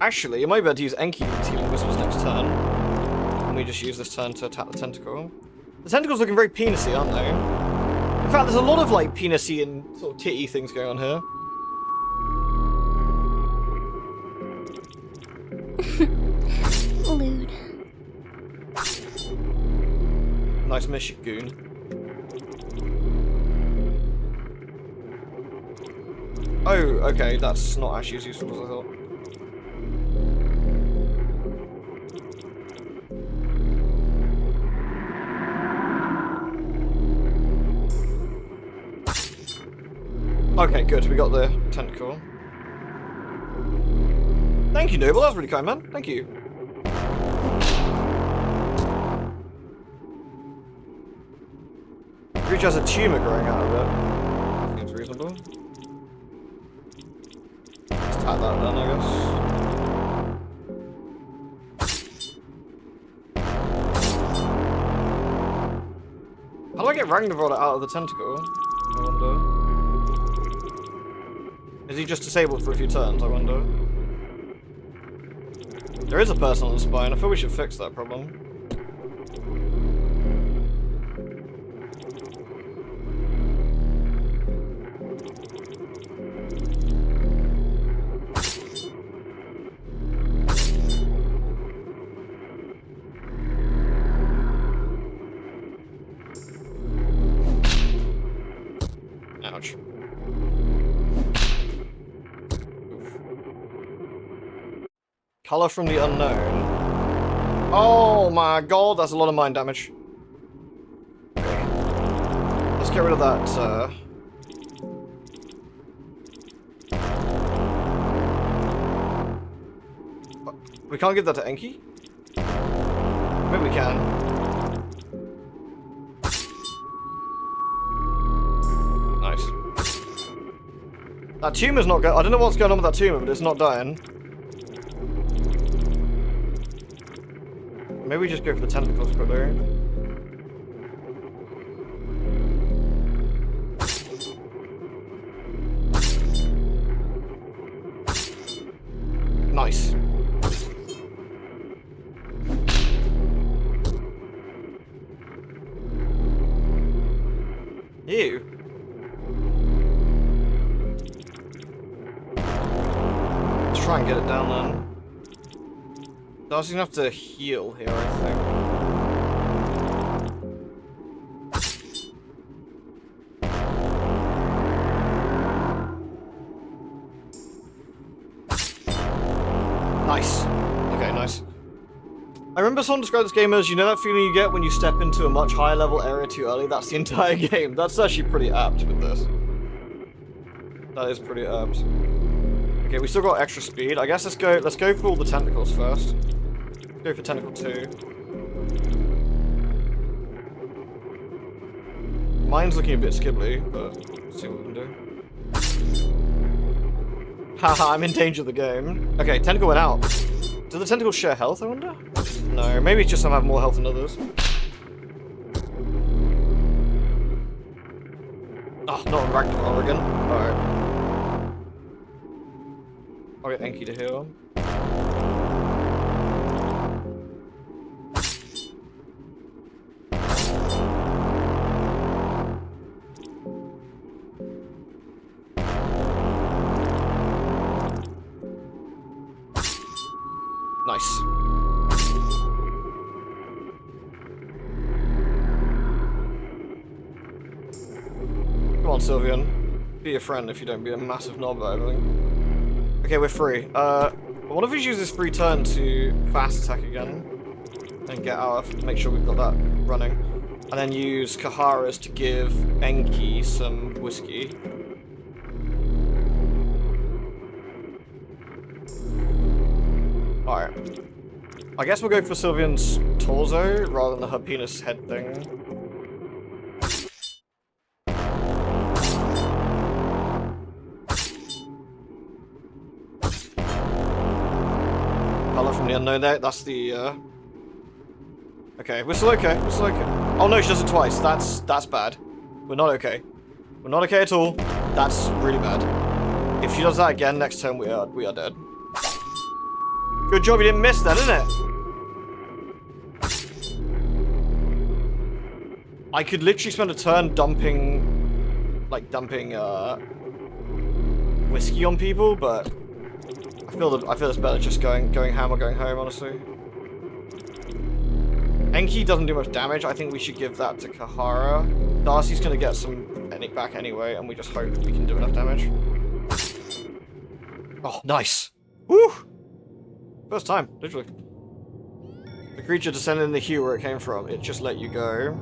Actually, you might be able to use Enki with Healing Whispers next turn. And we just use this turn to attack the tentacle. The tentacle's looking very penisy, aren't they? In fact, there's a lot of like penisy and sort of titty things going on here. Lewd. Nice miss, you goon. Oh, okay, that's not actually as useful as I thought. Okay, good, we got the tentacle. Thank you, Noble, that was really kind, man. Thank you. Creature has a tumor growing out of it. Seems reasonable. Let's tap that then, I guess. How do I get Ragnarok out of the tentacle? I wonder. Is he just disabled for a few turns, I wonder? There is a person on the spine. I feel we should fix that problem. Ouch. Color from the unknown. Oh my god, that's a lot of mind damage. Okay. Let's get rid of that, We can't give that to Enki? Maybe we can. Nice. That tumor's not going. I don't know what's going on with that tumor, but it's not dying. Maybe we just go for the tentacles quickly. Nice. Ew. Let's try and get it down then. Darcy's gonna have to heal here, I think. Nice. Okay, nice. I remember someone described this game as, you know that feeling you get when you step into a much higher level area too early? That's the entire game. That's actually pretty apt with this. That is pretty apt. Okay, we still got extra speed. I guess let's go for all the tentacles first. Go for tentacle 2. Mine's looking a bit skibbly, but let's see what we can do. Haha, I'm in danger of the game. Okay, tentacle went out. Do the tentacles share health, I wonder? No, maybe it's just some have more health than others. Oh, not on Ragnarok again. Alright. I'll get Enki to heal. Nice. Come on, Sylvian. Be a friend if you don't be a massive knob about everything. Okay, we're free. What if we use this free turn to fast attack again? And get our... make sure we've got that running. And then use Kahara's to give Enki some whiskey. Alright. I guess we'll go for Sylvian's torso rather than her penis head thing. Color from the unknown there, that's the, Okay, we're still okay, we're still okay. Oh no, she does it twice. That's bad. We're not okay. We're not okay at all. That's really bad. If she does that again next turn, we are dead. Good job you didn't miss that, isn't it? I could literally spend a turn dumping whiskey on people, but I feel it's better just going ham or going home, honestly. Enki doesn't do much damage. I think we should give that to Kahara. Darcy's gonna get some back anyway, and we just hope we can do enough damage. Oh, nice. Woo! First time, literally. The creature descended in the hue where it came from. It just let you go.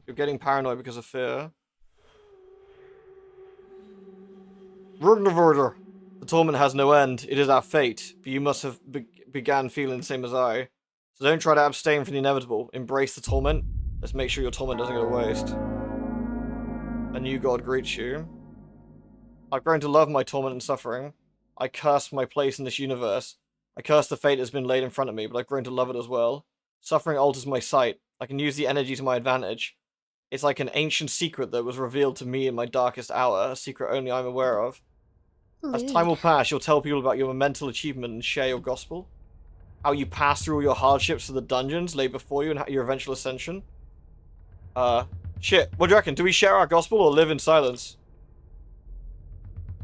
You're getting paranoid because of fear. Rugnavorder. The torment has no end. It is our fate, but you must have began feeling the same as I. So don't try to abstain from the inevitable. Embrace the torment. Let's make sure your torment doesn't go to waste. A new god greets you. I've grown to love my torment and suffering. I curse my place in this universe. I curse the fate that has been laid in front of me, but I've grown to love it as well. Suffering alters my sight. I can use the energy to my advantage. It's like an ancient secret that was revealed to me in my darkest hour, a secret only I'm aware of. As time will pass, you'll tell people about your mental achievement and share your gospel. How you pass through all your hardships to the dungeons laid before you and your eventual ascension. Shit, what do you reckon? Do we share our gospel or live in silence?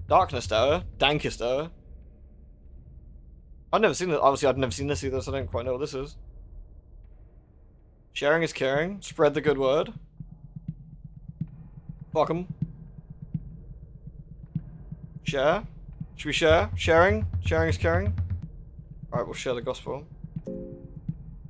Darkness Tower? Dankest Tower? I've never seen it. Obviously, I've never seen this either, so I don't quite know what this is. Sharing is caring. Spread the good word. Fuck 'em. Share? Should we share? Sharing? Sharing is caring? Alright, we'll share the gospel.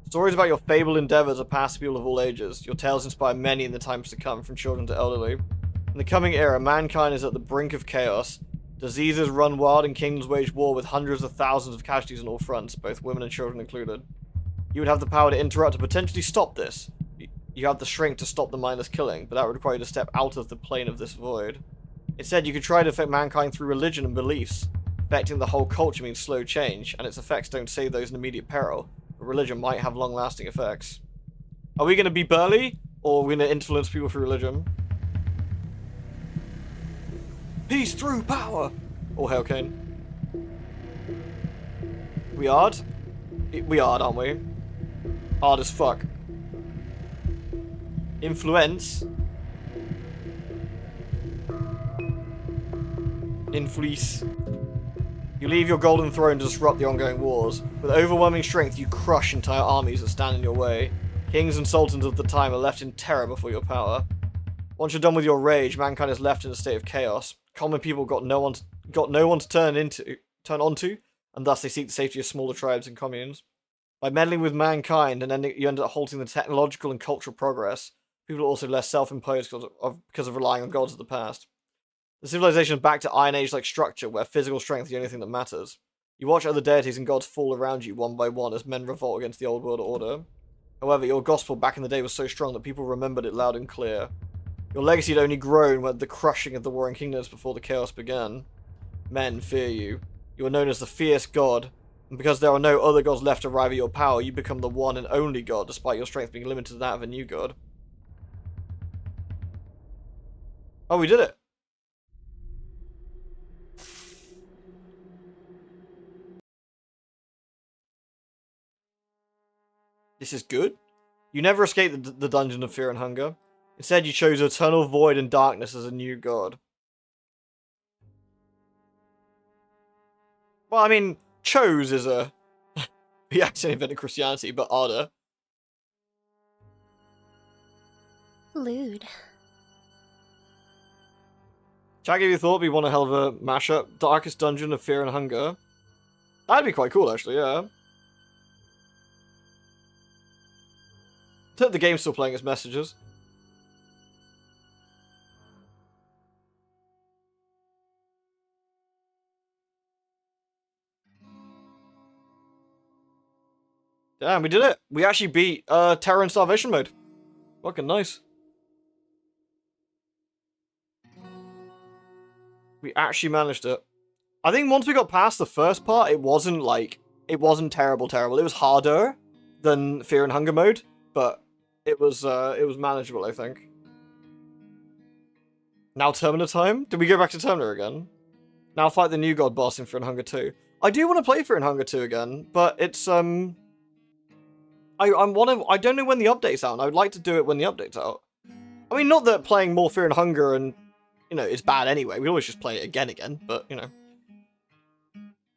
Stories about your fabled endeavors are passed to people of all ages. Your tales inspire many in the times to come, from children to elderly. In the coming era, mankind is at the brink of chaos. Diseases run wild and kingdoms wage war with hundreds of thousands of casualties on all fronts, both women and children included. You would have the power to interrupt and potentially stop this. You have the strength to stop the mindless killing, but that would require you to step out of the plane of this void. Instead, you could try to affect mankind through religion and beliefs. Affecting the whole culture means slow change, and its effects don't save those in immediate peril, but religion might have long-lasting effects. Are we going to be burly, or are we going to influence people through religion? Peace through power! Or Hail Cain. We hard? We hard, aren't we? Hard as fuck. Influence. Influence. You leave your golden throne to disrupt the ongoing wars. With overwhelming strength, you crush entire armies that stand in your way. Kings and sultans of the time are left in terror before your power. Once you're done with your rage, mankind is left in a state of chaos. Common people got no one to turn onto, and thus they seek the safety of smaller tribes and communes. By meddling with mankind, you end up halting the technological and cultural progress. People are also less self-imposed because of relying on gods of the past. The civilization is back to Iron Age-like structure, where physical strength is the only thing that matters. You watch other deities and gods fall around you one by one as men revolt against the old world order. However, your gospel back in the day was so strong that people remembered it loud and clear. Your legacy had only grown with the crushing of the warring kingdoms before the chaos began. Men fear you. You are known as the fierce god, and because there are no other gods left to rival your power, you become the one and only god, despite your strength being limited to that of a new god. Oh, we did it! This is good. You never escaped the dungeon of fear and hunger. Instead, you chose eternal void and darkness as a new god. Well, I mean, chose is a... we accidentally invented Christianity, but harder. Lewd. Chat gave you a thought, we want a hell of a mashup. Darkest dungeon of fear and hunger. That'd be quite cool, actually, yeah. The game's still playing its messages. Damn, we did it! We actually beat Terror and Starvation mode. Fucking nice. We actually managed it. I think once we got past the first part, it wasn't terrible. It was harder than Fear and Hunger mode, but it was manageable, I think. Now Termina time? Did we go back to Termina again? Now fight the new god boss in Fear and Hunger 2. I do want to play Fear and Hunger 2 again, but it's I don't know when the update's out, and I would like to do it when the update's out. I mean, not that playing more Fear and Hunger and, you know, is bad anyway. We always just play it again, but, you know.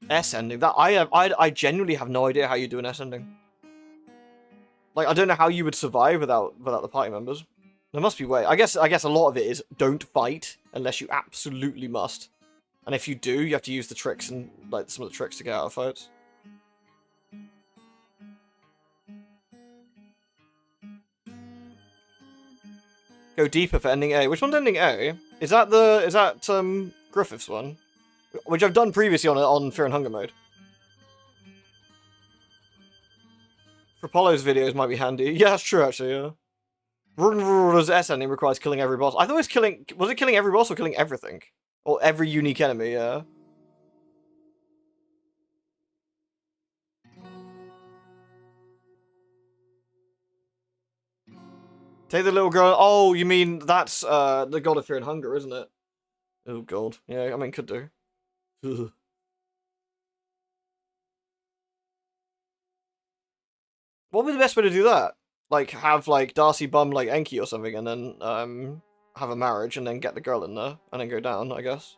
S ending. That I genuinely have no idea how you do an S ending. Like, I don't know how you would survive without the party members. There must be a way. I guess a lot of it is don't fight unless you absolutely must. And if you do, you have to use the tricks and, like, some of the tricks to get out of fights. Go deeper for ending A. Which one's ending A? Is that Griffith's one? Which I've done previously on Fear and Hunger mode. For Apollo's videos might be handy. Yeah, that's true actually, yeah. R's S ending requires killing every boss. I thought it was killing every boss or killing everything? Or every unique enemy, yeah. Take the little girl. Oh, you mean that's the god of Fear and Hunger, isn't it? Oh god. Yeah, I mean could do. Ugh. What would be the best way to do that? Like have like Darcy bum like Enki or something, and then have a marriage, and then get the girl in there, and then go down, I guess.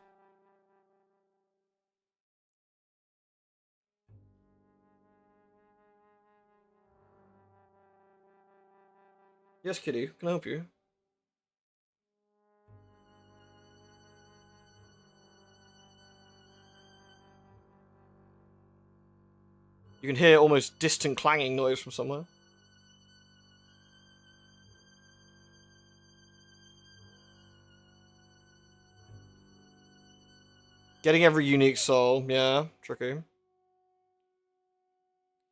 Yes, Kitty, can I help you? You can hear almost distant clanging noise from somewhere. Getting every unique soul, yeah, tricky.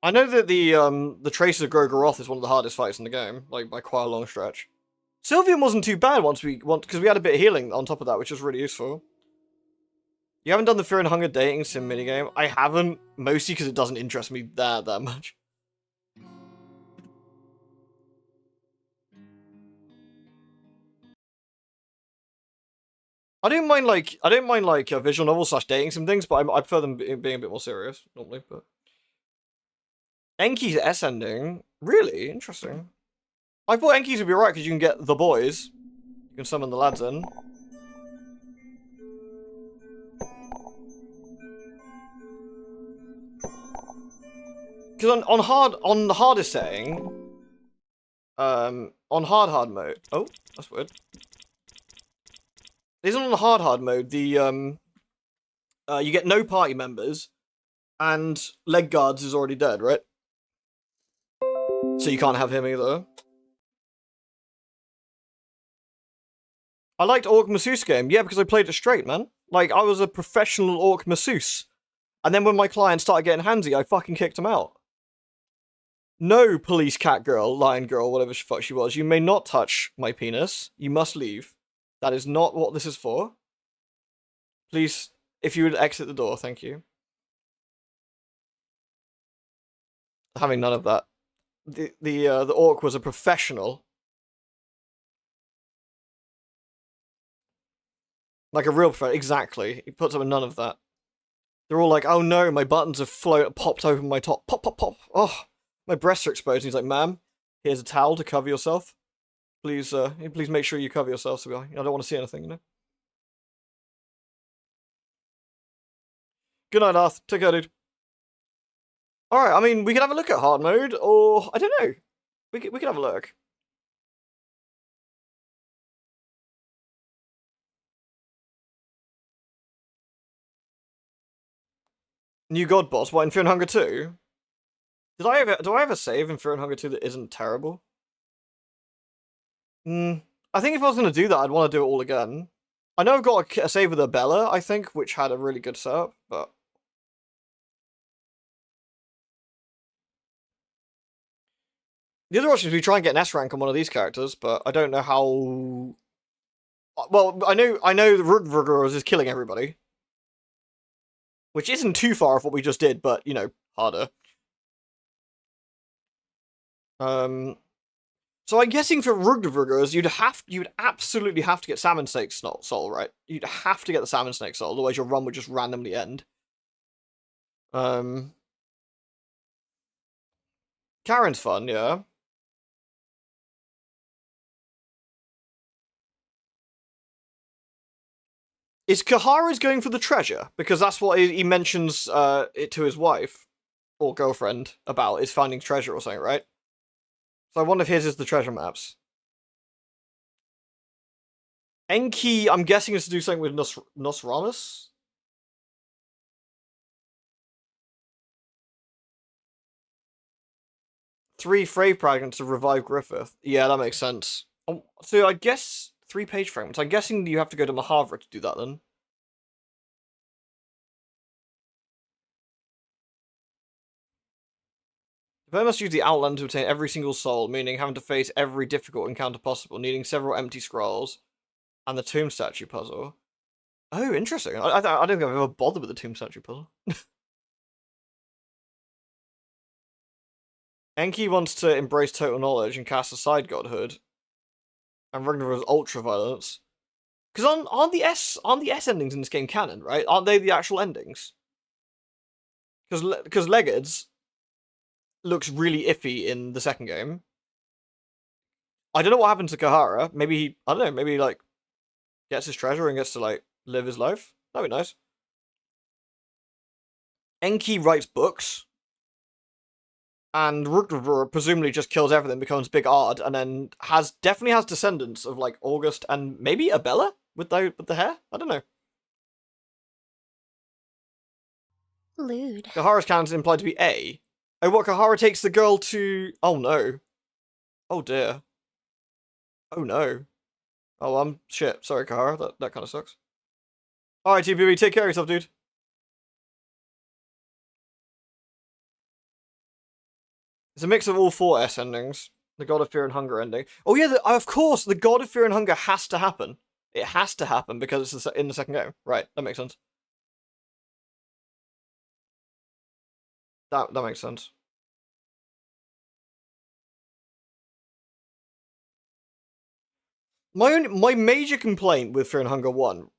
I know that the Traces of Gorgoroth is one of the hardest fights in the game, like by quite a long stretch. Sylvian wasn't too bad because we had a bit of healing on top of that, which was really useful. You haven't done the Fear and Hunger dating sim minigame? I haven't, mostly because it doesn't interest me that much. I don't mind like a visual novel / dating sim things, but I prefer them being a bit more serious normally. But Enki's S ending, really interesting. I thought Enki's would be right because you can get the boys, you can summon the lads in. Because on the hardest setting, on hard mode. Oh, that's weird. Isn't on the hard mode the you get no party members, and leg guards is already dead, right? So you can't have him either. I liked Orc Masseuse game, yeah, because I played it straight, man. Like I was a professional Orc Masseuse, and then when my client started getting handsy, I fucking kicked him out. No, police cat girl, lion girl, whatever the fuck she was. You may not touch my penis. You must leave. That is not what this is for. Please, if you would exit the door, thank you. Having none of that. The orc was a professional. Like a real professional, exactly. He puts up with none of that. They're all like, oh no, my buttons have popped open my top. Pop, pop, pop. Oh. My breasts are exposed. And he's like, ma'am, here's a towel to cover yourself. Please, please make sure you cover yourself. So I don't want to see anything, you know. Good night, Arth. Take care, dude. All right. I mean, we can have a look at hard mode, or I don't know. We can have a look. New God boss. What in Fear and Hunger 2? Do I ever save in Fear and Hunger 2 that isn't terrible? I think if I was going to do that, I'd want to do it all again. I know I've got a save with a Bella, I think, which had a really good setup, but... The other option is we try and get an S rank on one of these characters, but I don't know how... Well, I know the Rugvrugers is killing everybody. Which isn't too far off what we just did, but, you know, harder. So I'm guessing for Rugdavurgers, you'd absolutely have to get Salmon Snake Soul, right? You'd have to get the Salmon Snake Soul, otherwise your run would just randomly end. Karen's fun, yeah. Is Kahara's going for the treasure? Because that's what he mentions it to his wife or girlfriend about, is finding treasure or something, right? So I wonder if his is the treasure maps. Enki, I'm guessing, is to do something with Nosramus? Three Frey fragments to revive Griffith. Yeah, that makes sense. So I guess 3-page fragments. I'm guessing you have to go to Mahavra to do that then. The player must use the Outland to obtain every single soul, meaning having to face every difficult encounter possible, needing several empty scrolls, and the tomb statue puzzle. Oh, interesting. I don't think I've ever bothered with the tomb statue puzzle. Enki wants to embrace total knowledge and cast aside godhood, and Ragnar's ultra violence. Because aren't the S endings in this game canon, right? Aren't they the actual endings? Because Leggeds looks really iffy in the second game. I don't know what happened to Kahara. Maybe I don't know. Maybe he, like, gets his treasure and gets to, like, live his life. That'd be nice. Enki writes books, and Rugdavur presumably just kills everything, becomes Big Ard, and then definitely has descendants of, like, August and maybe Abella with the hair. I don't know. Lewd. Kahara's canon is implied to be A. Oh, what? Kahara takes the girl to. Oh no. Oh dear. Oh no. Oh, shit. Sorry, Kahara. That kind of sucks. Alright, TPB, take care of yourself, dude. It's a mix of all 4 S endings. The God of Fear and Hunger ending. Oh yeah, of course, the God of Fear and Hunger has to happen. It has to happen because it's in the second game. Right, that makes sense. That makes sense. My major complaint with Fear and Hunger 1,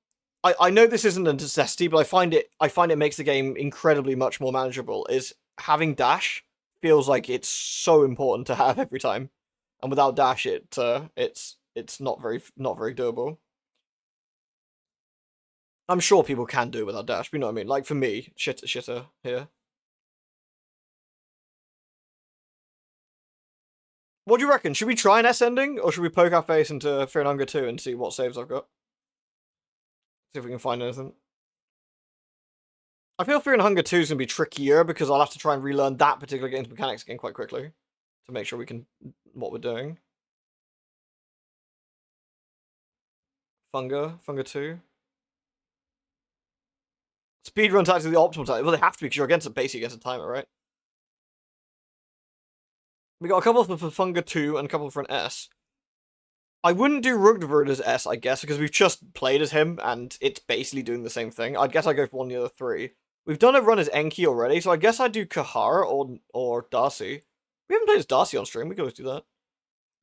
I know this isn't a necessity, but I find it makes the game incredibly much more manageable, is having dash feels like it's so important to have every time. And without dash it's not very doable. I'm sure people can do it without dash, but you know what I mean? Like for me, shitter here. What do you reckon? Should we try an S ending, or should we poke our face into Fear and Hunger 2 and see what saves I've got? See if we can find anything. I feel Fear and Hunger 2 is going to be trickier because I'll have to try and relearn that particular game's mechanics again quite quickly to make sure we can what we're doing. Funga 2. Speedrun tactics are the optimal tactics. Well, they have to be because you're basically against a timer, right? We got a couple for Funga 2 and a couple for an S. I wouldn't do Rugdavur as S, I guess, because we've just played as him and it's basically doing the same thing. I'd guess I'd go for one of the other 3. We've done a run as Enki already, so I guess I'd do Kahara or Darcy. We haven't played as Darcy on stream, we could always do that.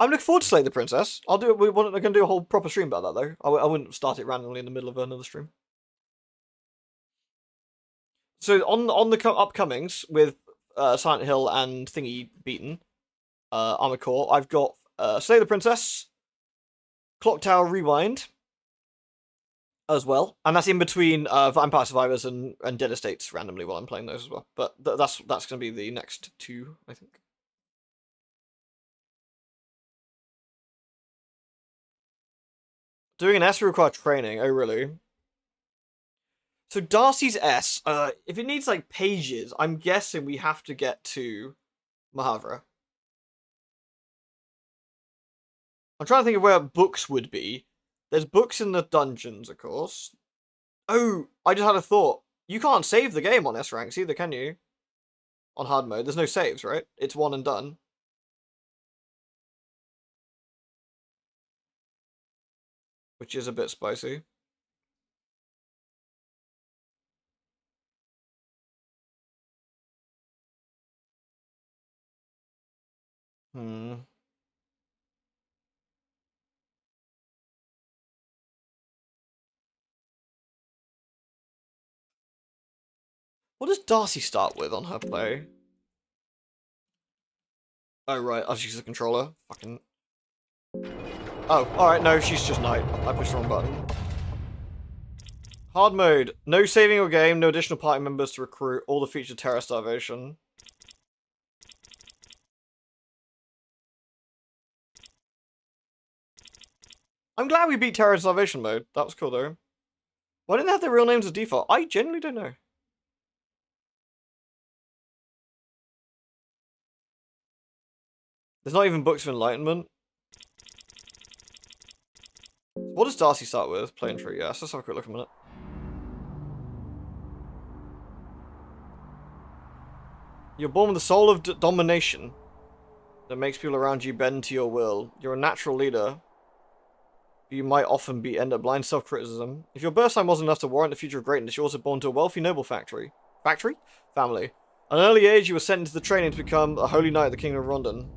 I'm looking forward to slaying the princess. I'll do it. We're going to do a whole proper stream about that, though. I wouldn't start it randomly in the middle of another stream. So on the upcomings with Silent Hill and Thingy beaten, Armored Core, I've got Slay the Princess, Clock Tower Rewind as well, and that's in between Vampire Survivors and Dead Estates randomly while I'm playing those as well. But that's going to be the next 2, I think. Doing an S will require training. Oh, really? So Darcy's S, if it needs, like, pages, I'm guessing we have to get to Mahavra. I'm trying to think of where books would be. There's books in the dungeons, of course. Oh, I just had a thought. You can't save the game on S ranks either, can you? On hard mode, there's no saves, right? It's one and done. Which is a bit spicy. Hmm. What does Darcy start with on her play? Oh, right. Oh, she's the controller. Fucking... Oh, alright, no, she's just knight. I pushed the wrong button. Hard mode. No saving your game, no additional party members to recruit, all the features terror starvation. I'm glad we beat terror starvation mode. That was cool, though. Why didn't they have their real names as default? I genuinely don't know. There's not even books of enlightenment. What does Darcy start with? Plain tree, yes. Let's have a quick look a minute. You're born with the soul of domination that makes people around you bend to your will. You're a natural leader. You might often end up blind self-criticism. If your birth sign wasn't enough to warrant the future of greatness, you're also born to a wealthy noble family. At an early age, you were sent into the training to become a holy knight of the Kingdom of Rondon.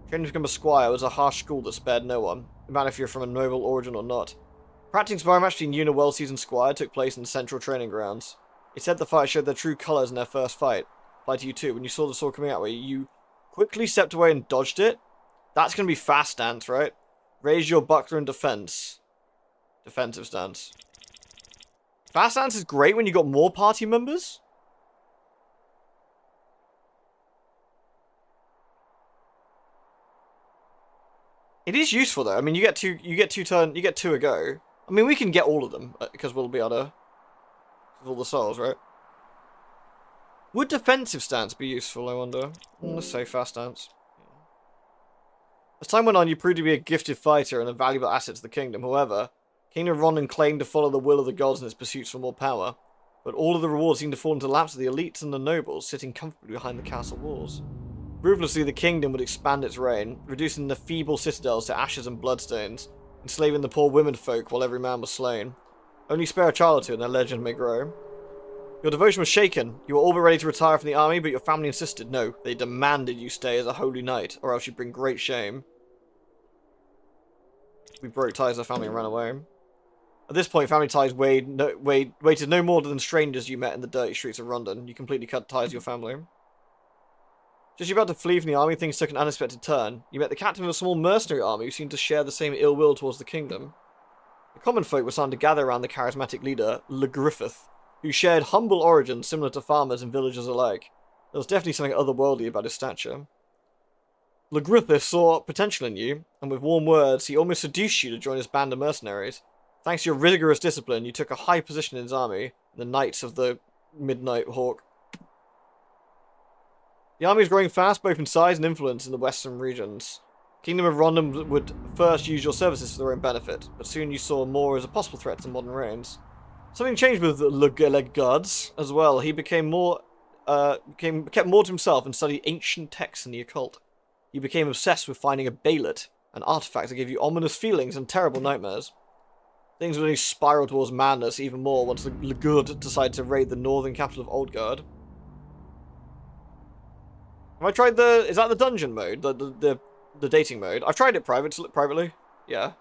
Training to become a squire was a harsh school that spared no one, no matter if you're from a noble origin or not. Practicing sparring match between you and a well-seasoned squire took place in the central training grounds. It said the fight showed their true colours in their first fight. Applied to you too. When you saw the sword coming out where you quickly stepped away and dodged it. That's going to be fast stance, right? Raise your buckler in defense. Defensive stance. Fast stance is great when you got more party members. It is useful though. I mean, you get two a go. I mean, we can get all of them because we'll be able to with all the souls, right? Would defensive stance be useful, I wonder? Let's say fast stance. As time went on, you proved to be a gifted fighter and a valuable asset to the kingdom. However, Kingdom of Rondon claimed to follow the will of the gods in its pursuits for more power, but all of the rewards seemed to fall into the laps of the elites and the nobles, sitting comfortably behind the castle walls. Ruthlessly, the kingdom would expand its reign, reducing the feeble citadels to ashes and bloodstains, enslaving the poor women folk while every man was slain. Only spare a child or two and their legend may grow. Your devotion was shaken. You were all but ready to retire from the army, but your family insisted. No, they demanded you stay as a holy knight, or else you bring great shame. We broke ties with our family and ran away. At this point, family ties waited no more than strangers you met in the dirty streets of Rondon. You completely cut ties with your family. Just as you were about to flee from the army, things took an unexpected turn. You met the captain of a small mercenary army who seemed to share the same ill will towards the kingdom. The common folk were starting to gather around the charismatic leader, Le Griffith, who shared humble origins similar to farmers and villagers alike. There was definitely something otherworldly about his stature. Le Griffith saw potential in you, and with warm words, he almost seduced you to join his band of mercenaries. Thanks to your rigorous discipline, you took a high position in his army, the Knights of the Midnight Hawk. The army is growing fast, both in size and influence in the western regions. Kingdom of Rondon would first use your services for their own benefit, but soon you saw more as a possible threat to modern reigns. Something changed with Le Guards as well. He kept more to himself and studied ancient texts in the occult. He became obsessed with finding a Bailet, an artifact that gave you ominous feelings and terrible nightmares. Things would only spiral towards madness even more once Le Guard decided to raid the northern capital of Oldgard. Have I tried the... Is that the dungeon mode? The dating mode? I've tried it privately. Yeah.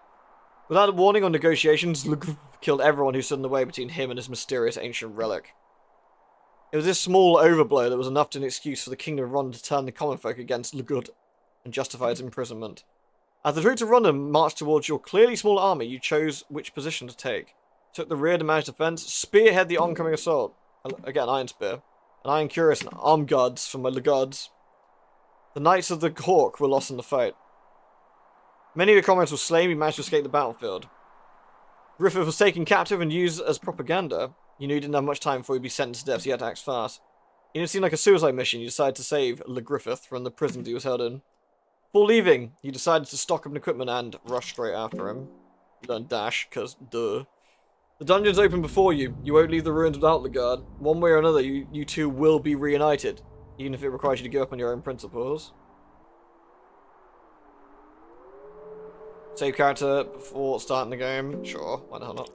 Without a warning or negotiations, Le Guard killed everyone who stood in the way between him and his mysterious ancient relic. It was this small overblow that was enough to an excuse for the Kingdom of Rondon to turn the common folk against Le Guard and justify its imprisonment. As the troops of Rondon marched towards your clearly small army, you chose which position to take. Took the rear to manage defense, spearhead the oncoming assault. Again, Iron Spear. An Iron Cuirass and Arm Guards from my Le Guards. The Knights of the Hawk were lost in the fight. Many of your comrades were slain, you managed to escape the battlefield. Griffith was taken captive and used as propaganda. You knew you didn't have much time before he'd be sentenced to death, so you had to act fast. It seemed like a suicide mission. You decided to save Le Griffith from the prison he was held in. Before leaving, you decided to stock up equipment and rush straight after him. You don't dash, because duh. The dungeon's open before you. You won't leave the ruins without the guard. One way or another, you two will be reunited, even if it requires you to give up on your own principles. Save character before starting the game? Sure, why the hell not?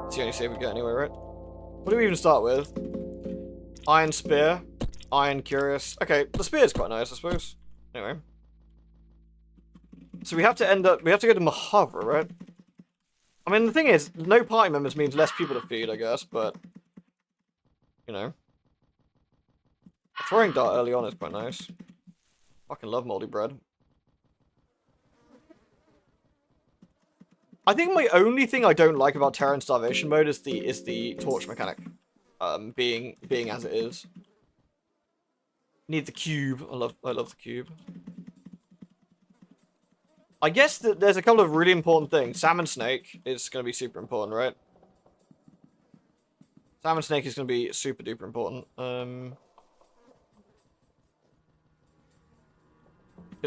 It's the only save we get anyway, right? What do we even start with? Iron Spear. Iron Curious. Okay, the spear's quite nice, I suppose. Anyway. So we have to go to Mahavra, right? I mean, the thing is, no party members means less people to feed, I guess, but... You know. Throwing dart early on is quite nice. Fucking love moldy bread. I think my only thing I don't like about Terran Starvation mode is the torch mechanic. Being as it is. Need the cube. I love the cube. I guess that there's a couple of really important things. Salmon snake is going to be super important, right? Salmon snake is going to be super duper important. Gonna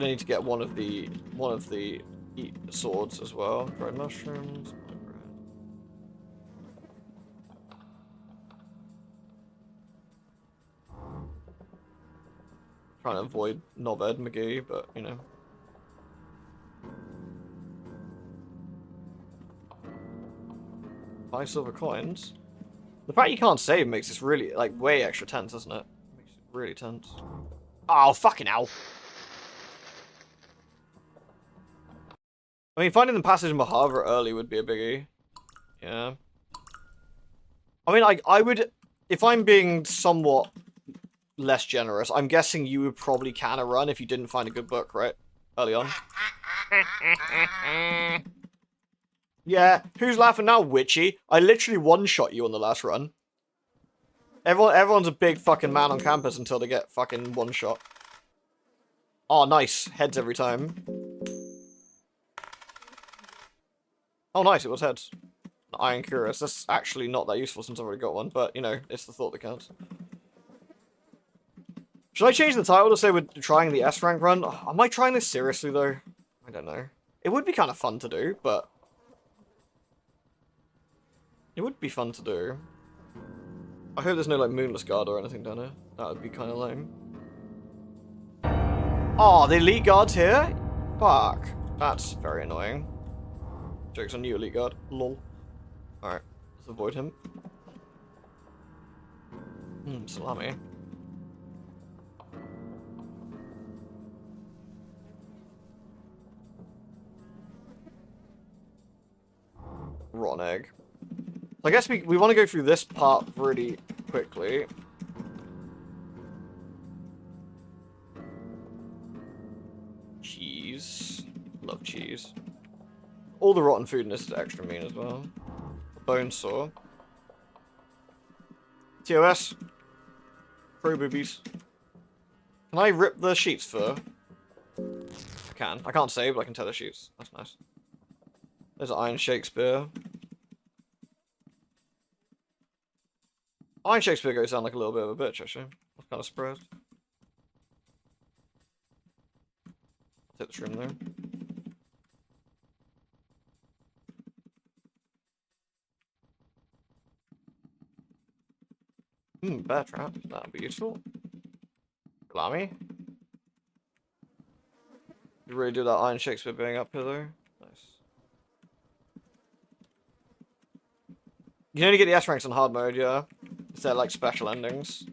need to get one of the swords as well. Dried mushrooms. Trying to avoid knobhead McGee, but you know. 5 silver coins. The fact you can't save makes this really, like, way extra tense, doesn't it? Makes it really tense. Oh, fucking hell. I mean, finding the passage in Mahavra early would be a biggie. Yeah. I mean, I would... If I'm being somewhat less generous, I'm guessing you would probably can a run if you didn't find a good book, right? Early on. Yeah, who's laughing now, Witchy? I literally one-shot you on the last run. Everyone's a big fucking man on campus until they get fucking one-shot. Oh, nice. Heads every time. Oh, nice. It was heads. Iron Curious. That's actually not that useful since I've already got one, but, you know, it's the thought that counts. Should I change the title to say we're trying the S-rank run? Am I trying this seriously, though? I don't know. It would be kind of fun to do, but... It would be fun to do. I hope there's no, like, Moonless Guard or anything down here. That would be kind of lame. Oh, the Elite Guard's here? Fuck. That's very annoying. Joke's on you, Elite Guard. Lol. Alright, let's avoid him. Salami. Rotten egg. I guess we want to go through this part really quickly. Cheese. Love cheese. All the rotten food in this is extra mean as well. Bone saw. TOS. Pro boobies. Can I rip the sheets for? I can. I can't save, but I can tear the sheets. That's nice. There's Iron Shakespeare. Iron Shakespeare goes down like a little bit of a bitch, actually. I'm kind of surprised. I'll take the trim there. Bear trap. That'd be useful. Salami. You really do that Iron Shakespeare being up here, though. Nice. You can only get the S ranks on hard mode, yeah. Is there like special endings?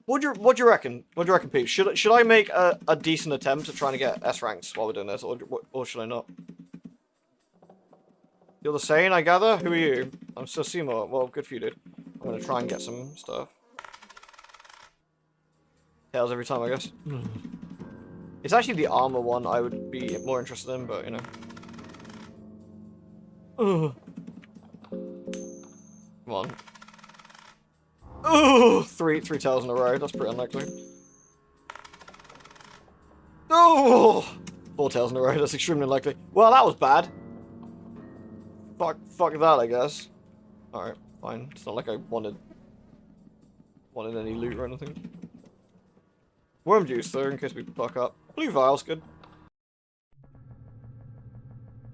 What do you reckon? What do you reckon, Pete? Should I make a decent attempt at trying to get S ranks while we're doing this, or should I not? You're the sane, I gather. Who are you? I'm still Seymour. Well, good for you, dude. I'm gonna try and get some stuff. Tails every time, I guess. It's actually the armor one I would be more interested in, but you know. Come on. Oh, three tails in a row. That's pretty unlikely. Oh, 4 tails in a row. That's extremely unlikely. Well, that was bad. Fuck that, I guess. All right, fine. It's not like I wanted any loot or anything. Worm juice though, in case we fuck up. Blue vial's good.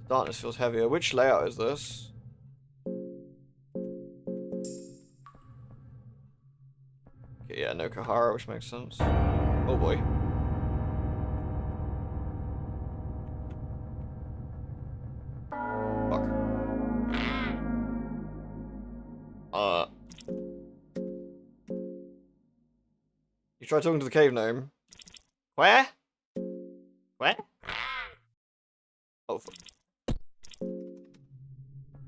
Darkness feels heavier. Which layout is this? Okay, yeah, no Kahara, which makes sense. Oh boy. Fuck. You try talking to the cave gnome. Where? Where? Oh, fuck.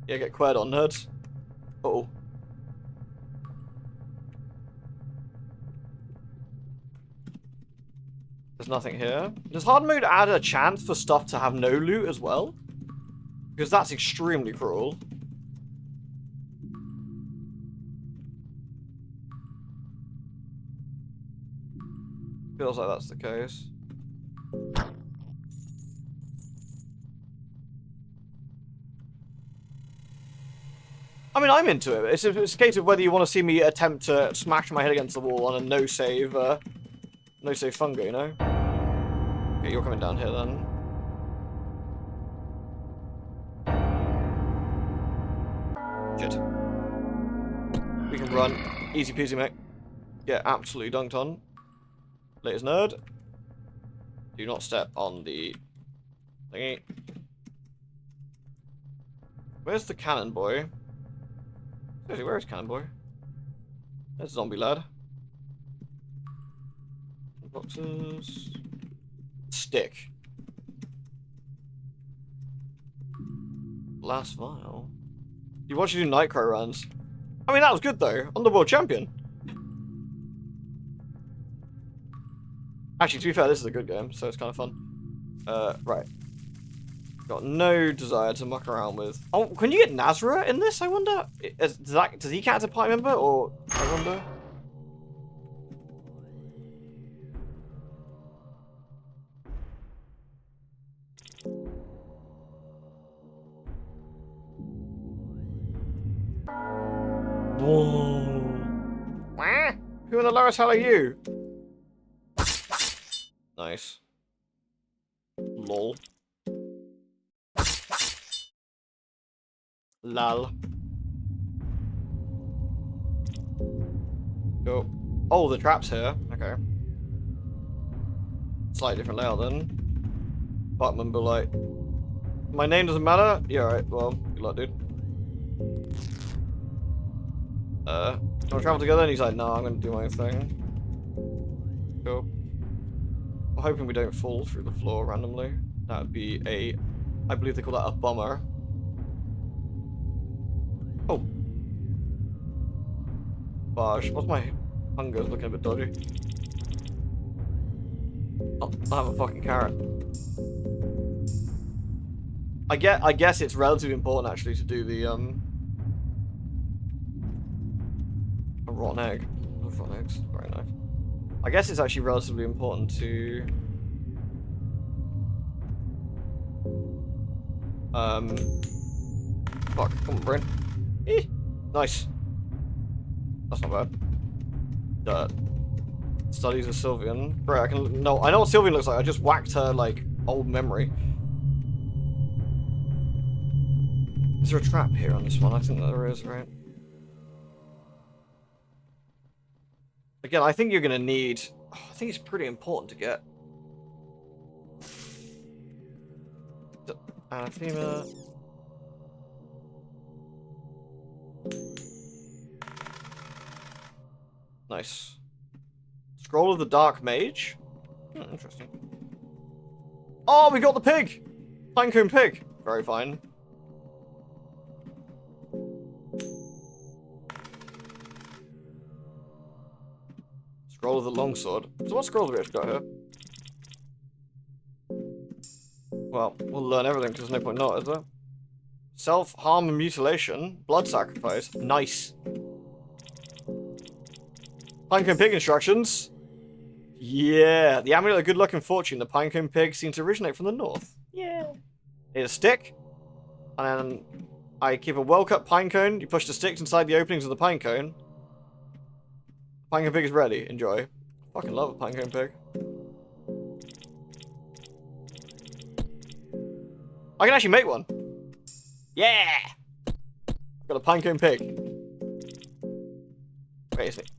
Yeah, get quared on, nerds. Uh-oh. There's nothing here. Does hard mode add a chance for stuff to have no loot as well? Because that's extremely cruel. Feels like that's the case. I mean, I'm into it. It's a case of whether you want to see me attempt to smash my head against the wall on a no-save funga, you know? Okay, you're coming down here then. Shit. We can run. Easy peasy, mate. Get absolutely dunked on. Latest nerd. Do not step on the thingy. Where's the cannon boy? Seriously, where is cannon boy? There's zombie lad. Boxes. Stick. Last vial. You watch you do Nightcrow runs. I mean, that was good though. Underworld champion. Actually, to be fair, this is a good game, so it's kind of fun. Right. Got no desire to muck around with. Oh, can you get Nazra in this? I wonder. Does he count as a party member, or I wonder? Whoa. Who in the lowest hell are you? Nice. Lol. Lol. Go. Oh, the trap's here. Okay. Slightly different layout then. Buttman be like, my name doesn't matter? Yeah, alright. Well, good luck, dude. Do you want to travel together? And he's like, no, I'm going to do my own thing. Cool. I'm hoping we don't fall through the floor randomly. That would be a... I believe they call that a bummer. Oh. Barge. What's my hunger's looking a bit dodgy. Oh, I have a fucking carrot. I guess it's relatively important actually to do the a rotten egg. Oh, rotten eggs, very nice. I guess it's actually relatively important to fuck, come on, brain. Nice. That's not bad. Dirt. Studies of Sylvian. Right, I know what Sylvian looks like. I just whacked her like old memory. Is there a trap here on this one? I think there is, right? Again, I think you're gonna need... Oh, I think it's pretty important to get... Anathema... Nice. Scroll of the Dark Mage? Interesting. Oh, we got the pig! Pinecone pig. Very fine. Scroll of the Longsword. So what scrolls have we actually got here? Well, we'll learn everything because there's no point not, is there? Self-harm and mutilation. Blood sacrifice. Nice. Pinecone pig instructions. Yeah. The amulet of good luck and fortune. The pinecone pig seems to originate from the north. Yeah. Need a stick. And then I keep a well-cut pinecone. You push the sticks inside the openings of the pinecone. Pinecone pig is ready. Enjoy. Fucking love a pinecone pig. I can actually make one. Yeah! I've got a pinecone pig. Wait, isn't it?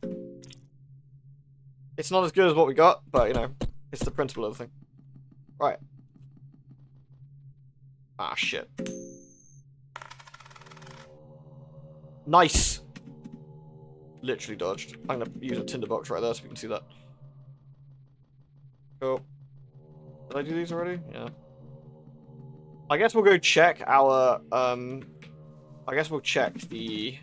It's not as good as what we got, but you know, it's the principle of the thing. Right. Ah, shit. Nice! Literally dodged. I'm gonna use a tinderbox right there so we can see that. Cool. Did I do these already? Yeah. I guess we'll go check our, I guess we'll check the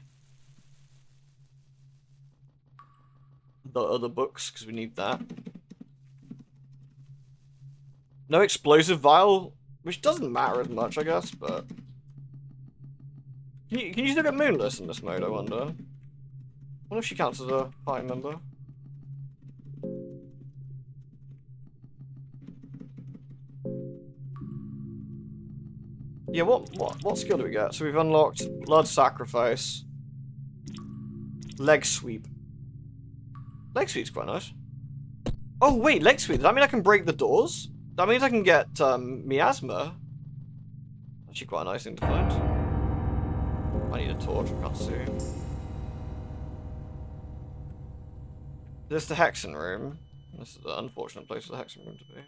other books, because we need that. No explosive vial, which doesn't matter as much, I guess, but... Can you still get Moonless in this mode, I wonder? I wonder if she counts as a party member. Yeah, what skill do we get? So we've unlocked Blood Sacrifice. Leg Sweep. Leg Sweep's quite nice. Oh wait, Leg Sweep, does that mean I can break the doors? That means I can get miasma. Actually quite a nice thing to find. I need a torch, I can't see. This is the Hexen room. This is an unfortunate place for the Hexen room to be.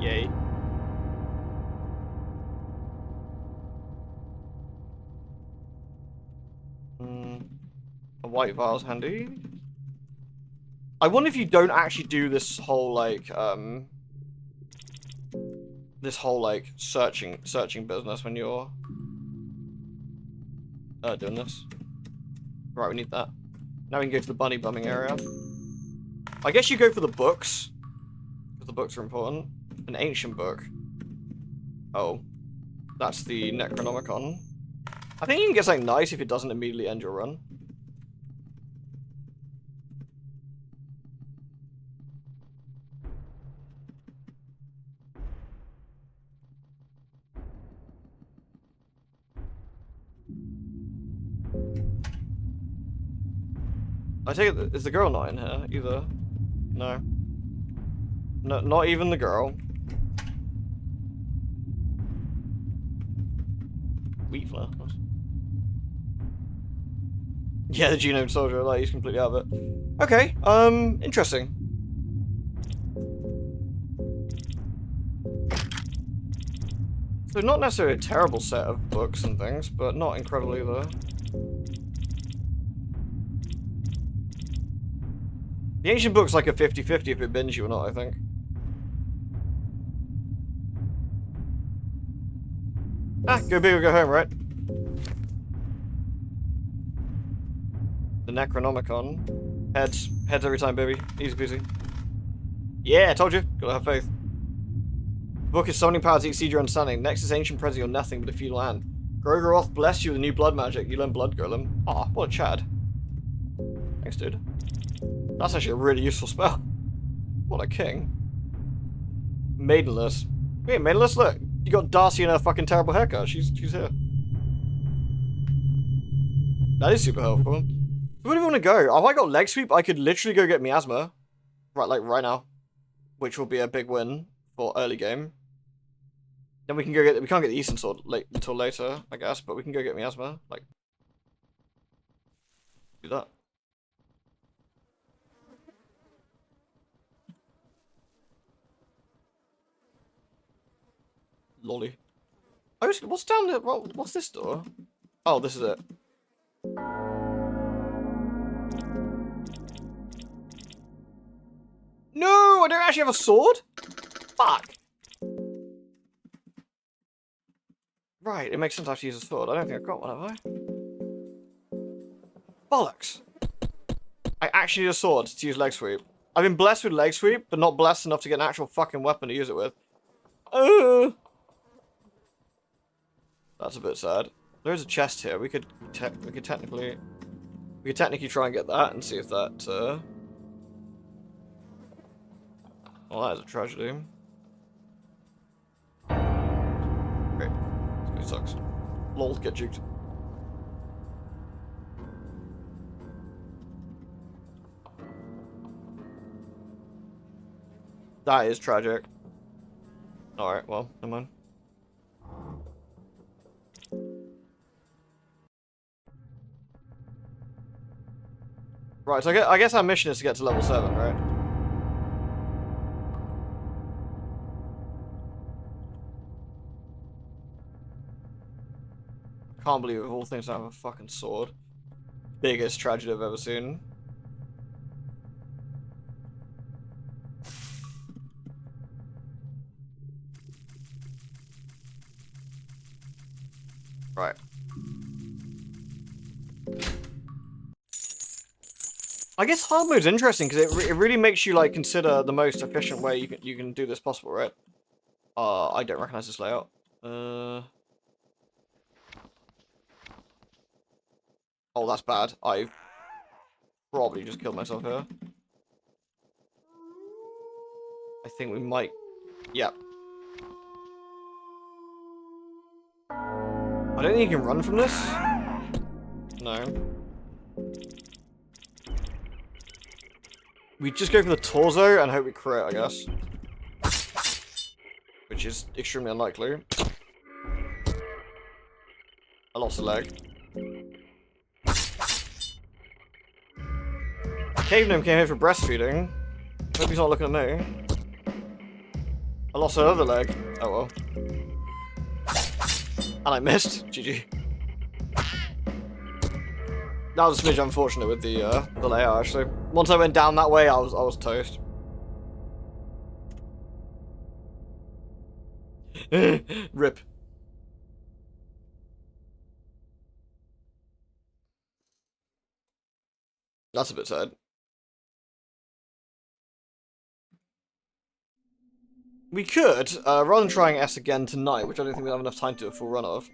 Yay. A white vial's handy. I wonder if you don't actually do this whole like searching business when you're doing this. Right, we need that. Now we can go to the bunny bumming area. I guess you go for the books, because the books are important. An ancient book. Oh, that's the Necronomicon. I think you can get something nice if it doesn't immediately end your run. I take it, is the girl not in here either? No. No, not even the girl. Wheat flour. Yeah, the genome soldier, like, he's completely out of it. Okay, interesting. So not necessarily a terrible set of books and things, but not incredible either. The ancient book's like a 50-50 if it bins you or not, I think. Ah, go big or go home, right? The Necronomicon. Heads. Heads every time, baby. Easy peasy. Yeah, I told you. Gotta have faith. The book is summoning powers that exceed your understanding. Next is ancient present, you're nothing but a feudal hand. Grogeroth bless you with new blood magic. You learn blood golem. Aw, what a Chad. Thanks, dude. That's actually a really useful spell. What a king. Maidenless. Wait, Maidenless, look. You got Darcy in her fucking terrible haircut. She's here. That is super helpful. So where do we want to go? Have I got leg sweep? I could literally go get miasma. Right, like right now. Which will be a big win for early game. Then we can go get, we can't get the Eastern Sword until later, I guess, but we can go get miasma. Like, do that. Lolly. Oh, what's down there? What's this door? Oh, this is it. No, I don't actually have a sword? Fuck. Right, it makes sense I have to use a sword. I don't think I've got one, have I? Bollocks. I actually need a sword to use leg sweep. I've been blessed with leg sweep, but not blessed enough to get an actual fucking weapon to use it with. That's a bit sad. There is a chest here. We could technically try and get that and see if that. Well, that is a tragedy. Great. This guy sucks. Lol, get juked. That is tragic. Alright, well, never mind. Right, so I guess our mission is to get to level 7, right? Can't believe of all things I have a fucking sword. Biggest tragedy I've ever seen. Right. I guess hard mode's interesting because it really makes you like consider the most efficient way you can do this possible, right? I don't recognize this layout. Oh, that's bad. I probably just killed myself here. I think we might. Yep. I don't think you can run from this. No. We just go for the torso and hope we crit, I guess. Which is extremely unlikely. I lost a leg. Cave gnome came here for breastfeeding. Hope he's not looking at me. I lost another leg. Oh well. And I missed. GG. That was a smidge unfortunate with the layout, actually. Once I went down that way, I was toast. Rip. That's a bit sad. We could, rather than trying S again tonight, which I don't think we have enough time to do a full run of,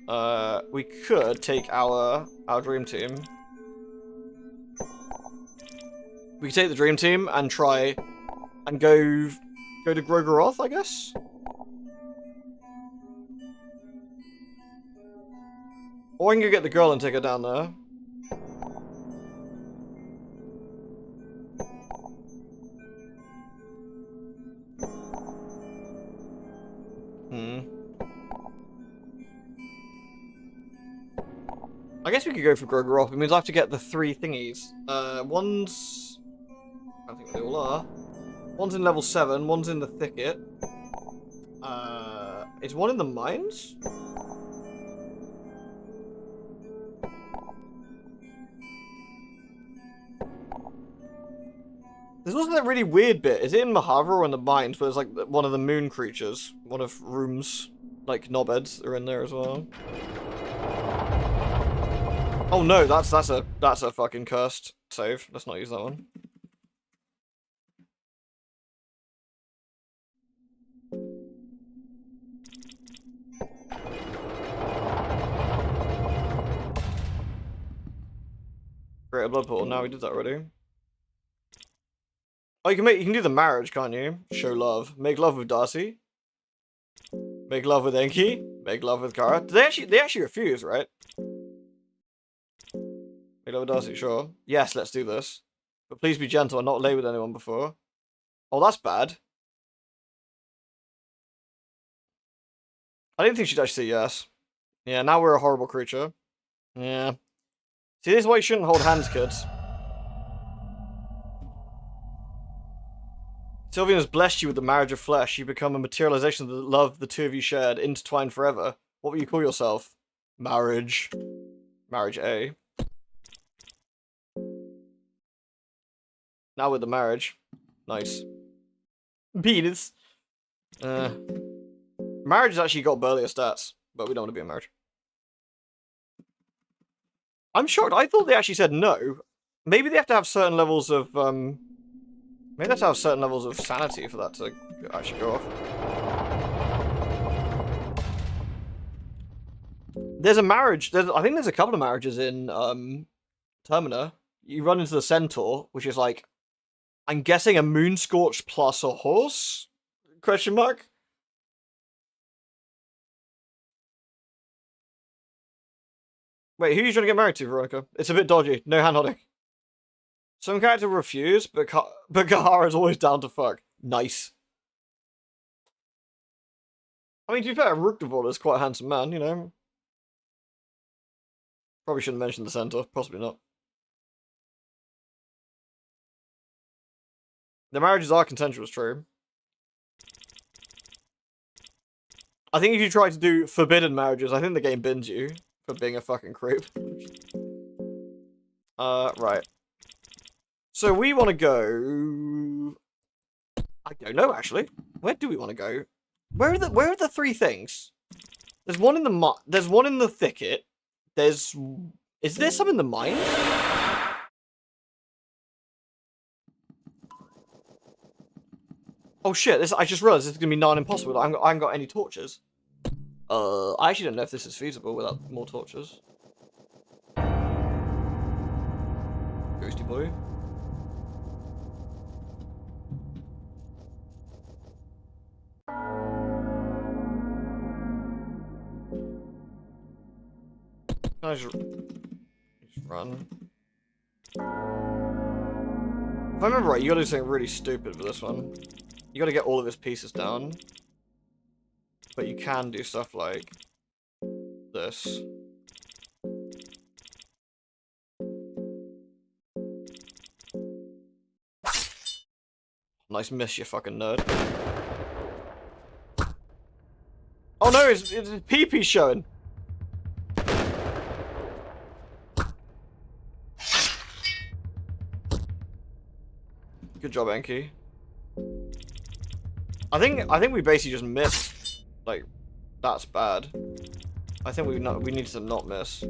we could take our dream team. We could take the dream team and try and go to Grogeroth, I guess? Or I can go get the girl and take her down there. I guess we could go for Grogeroth. It means I have to get the 3 thingies. One's... I think they all are. One's in level 7, one's in the thicket. Is one in the mines? There's also that really weird bit. Is it in Mahara or in the mines where there's like one of the moon creatures? One of Room's like knobheads are in there as well. Oh no, that's a fucking cursed save. Let's not use that one. Create a blood portal. Now we did that already. Oh, you can do the marriage, can't you? Show love. Make love with Darcy. Make love with Enki. Make love with Kara. They actually refuse, right? Make love with Darcy, sure. Yes, let's do this. But please be gentle and not lay with anyone before. Oh, that's bad. I didn't think she'd actually say yes. Yeah, now we're a horrible creature. Yeah. See, this is why you shouldn't hold hands, kids. Sylvian has blessed you with the marriage of flesh. You become a materialization of the love the two of you shared, intertwined forever. What will you call yourself? Marriage. Marriage A. Now with the marriage. Nice. Penis. Marriage has actually got burlier stats, but we don't want to be in marriage. I'm shocked. I thought they actually said no. Maybe they have to have certain levels of, maybe they have to have certain levels of sanity for that to actually go off. There's a marriage. I think there's a couple of marriages in Termina. You run into the centaur, which is like, I'm guessing a moon scorched plus a horse? Question mark? Wait, who are you trying to get married to, Veronica? It's a bit dodgy. No hand holding. Some character refuse, but Kahara is always down to fuck. Nice. I mean, to be fair, Rookdevor is quite a handsome man, you know. Probably shouldn't mention the centaur. Possibly not. The marriages are consensual, true. I think if you try to do forbidden marriages, I think the game bins you for being a fucking creep. Right. So we want to go... I don't know, actually. Where do we want to go? Where are the three things? There's one in the there's one in the thicket. There's... Is there some in the mine? Oh shit, I just realized this is going to be non-impossible. I haven't got any torches. I actually don't know if this is feasible without more torches. Ghosty boy. Can I just run? If I remember right, you gotta do something really stupid with this one. You gotta get all of his pieces down. But you can do stuff like this. Nice miss, you fucking nerd. Oh no, his pee-pee showing. Good job, Enki. I think we basically just missed. Like, that's bad. I think we need to not miss.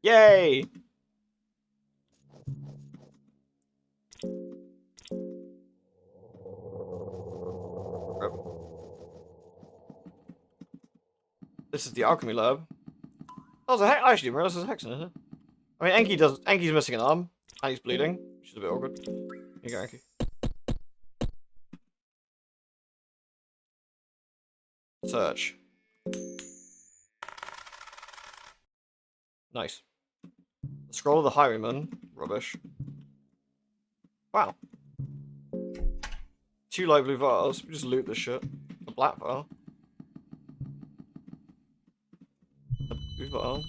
Yay! This is the alchemy lab. Oh, there's a hex. I actually didn't realize there's a hex in it. I mean, Enki's missing an arm, and he's bleeding, which is a bit awkward. Here you go, Enki. Search. Nice. The scroll of the highwayman. Rubbish. Wow. 2 light blue vials. We just loot this shit. A black vial. A blue vial.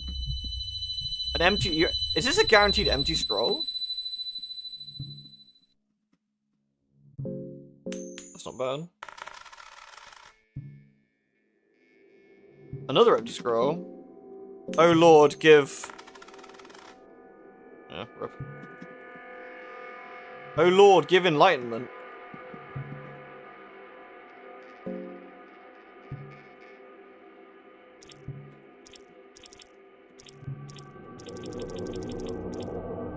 An empty... Is this a guaranteed empty scroll? That's not bad. Another empty scroll. Oh Lord, give... Yeah, rip. Oh Lord, give enlightenment.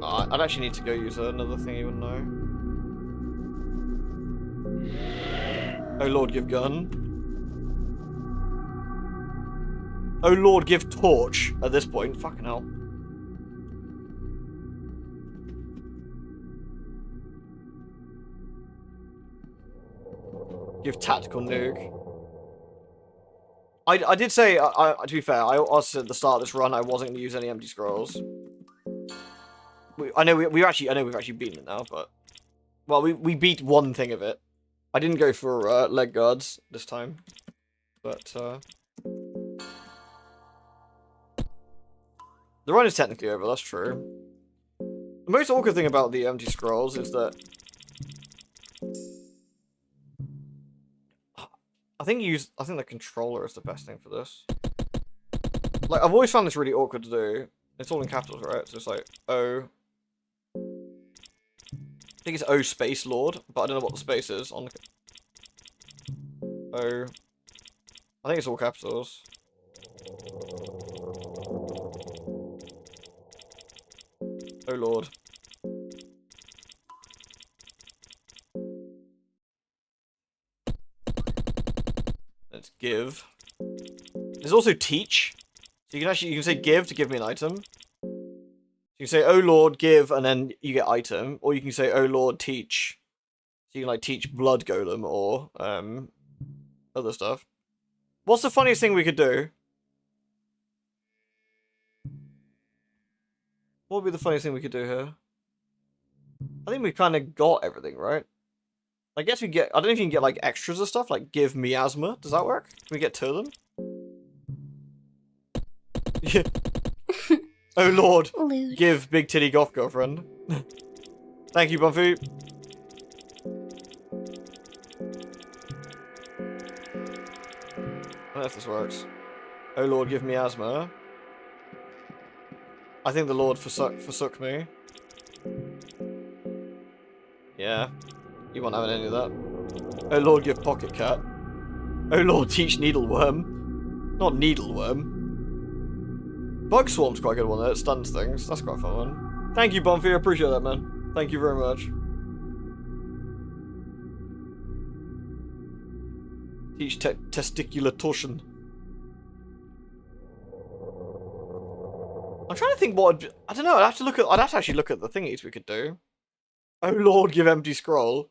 I'd actually need to go use another thing you wouldn't know. Oh Lord, give gun. Oh Lord, give torch at this point. Fucking hell. Give tactical nuke. I did say, to be fair, I also said at the start of this run I wasn't going to use any empty scrolls. I know we've actually beaten it now, but... Well, we beat one thing of it. I didn't go for leg guards this time. But, the run is technically over, that's true. The most awkward thing about the empty scrolls is that... I think the controller is the best thing for this. Like, I've always found this really awkward to do. It's all in capitals, right? So it's like, O... I think it's O space Lord, but I don't know what the space is on the... O... I think it's all capitals. Oh Lord. Let's give. There's also teach. So you can say give to give me an item. You can say, oh Lord, give, and then you get item. Or you can say, oh Lord, teach. So you can, like, teach blood golem or, other stuff. What's the funniest thing we could do? What would be the funniest thing we could do here? I think we've kind of got everything, right? I guess we get... I don't know if you can get, like, extras or stuff, like give miasma. Does that work? Can we get 2 of them? Yeah. Oh lord. Lewd. Give big titty goth girlfriend. Thank you, Bumpy. I don't know if this works. Oh lord, give me asthma. I think the lord forsook me. Yeah. You won't have any of that. Oh lord, give pocket cat. Oh lord, teach needleworm. Not needleworm. Bug swarm's quite a good one though, it stuns things. That's quite a fun one. Thank you, Bumpy, I appreciate that, man. Thank you very much. Teach testicular torsion. I'm trying to think what I don't know. I'd have to actually look at the thingies we could do. Oh lord, give empty scroll.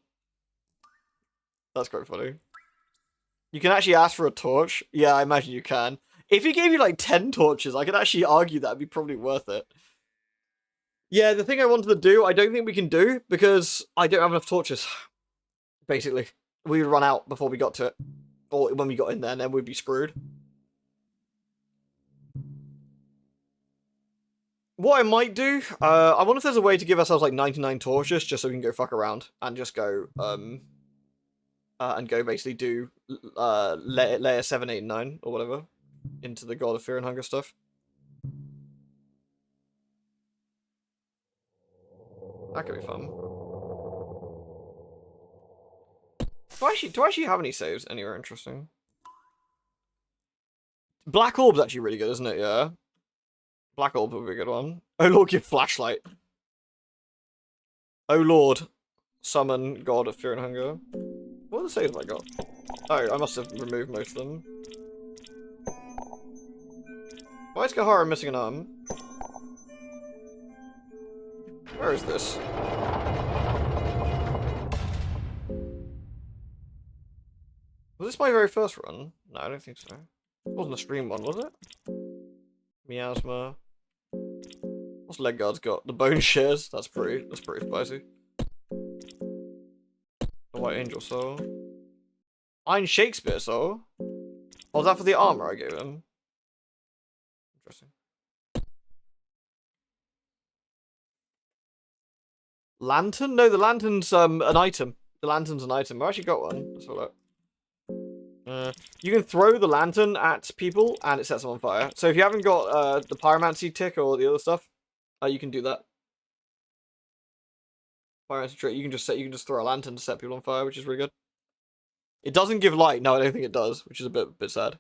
That's quite funny. You can actually ask for a torch. Yeah, I imagine you can. If he gave you like 10 torches, I could actually argue that'd be probably worth it. Yeah, the thing I wanted to do, I don't think we can do because I don't have enough torches. Basically, we would run out before we got to it, or when we got in there, and then we'd be screwed. What I might do, I wonder if there's a way to give ourselves like 99 torches just so we can go fuck around and just go, basically do layer 7, 8, and 9 or whatever into the God of Fear and Hunger stuff. That could be fun. Do I actually have any saves anywhere interesting? Black Orb's actually really good, isn't it? Yeah. Black Orb would be a good one. Oh lord, give flashlight. Oh lord, summon God of Fear and Hunger. What are the saves I got? Oh, I must have removed most of them. Why is Kahara missing an arm? Where is this? Was this my very first run? No, I don't think so. It wasn't a stream one, was it? Miasma. What's Legguard's got? The bone shears. That's pretty spicy. The White Angel Soul. Iron Shakespeare Soul. Oh, was that for the armor I gave him? Interesting. Lantern? No, the lantern's an item. The lantern's an item. I actually got one. Let's have a look. You can throw the lantern at people and it sets them on fire. So if you haven't got the pyromancy tick or the other stuff, you can do that. Pyromancy trick. You can just throw a lantern to set people on fire, which is really good. It doesn't give light. No, I don't think it does, which is a bit sad.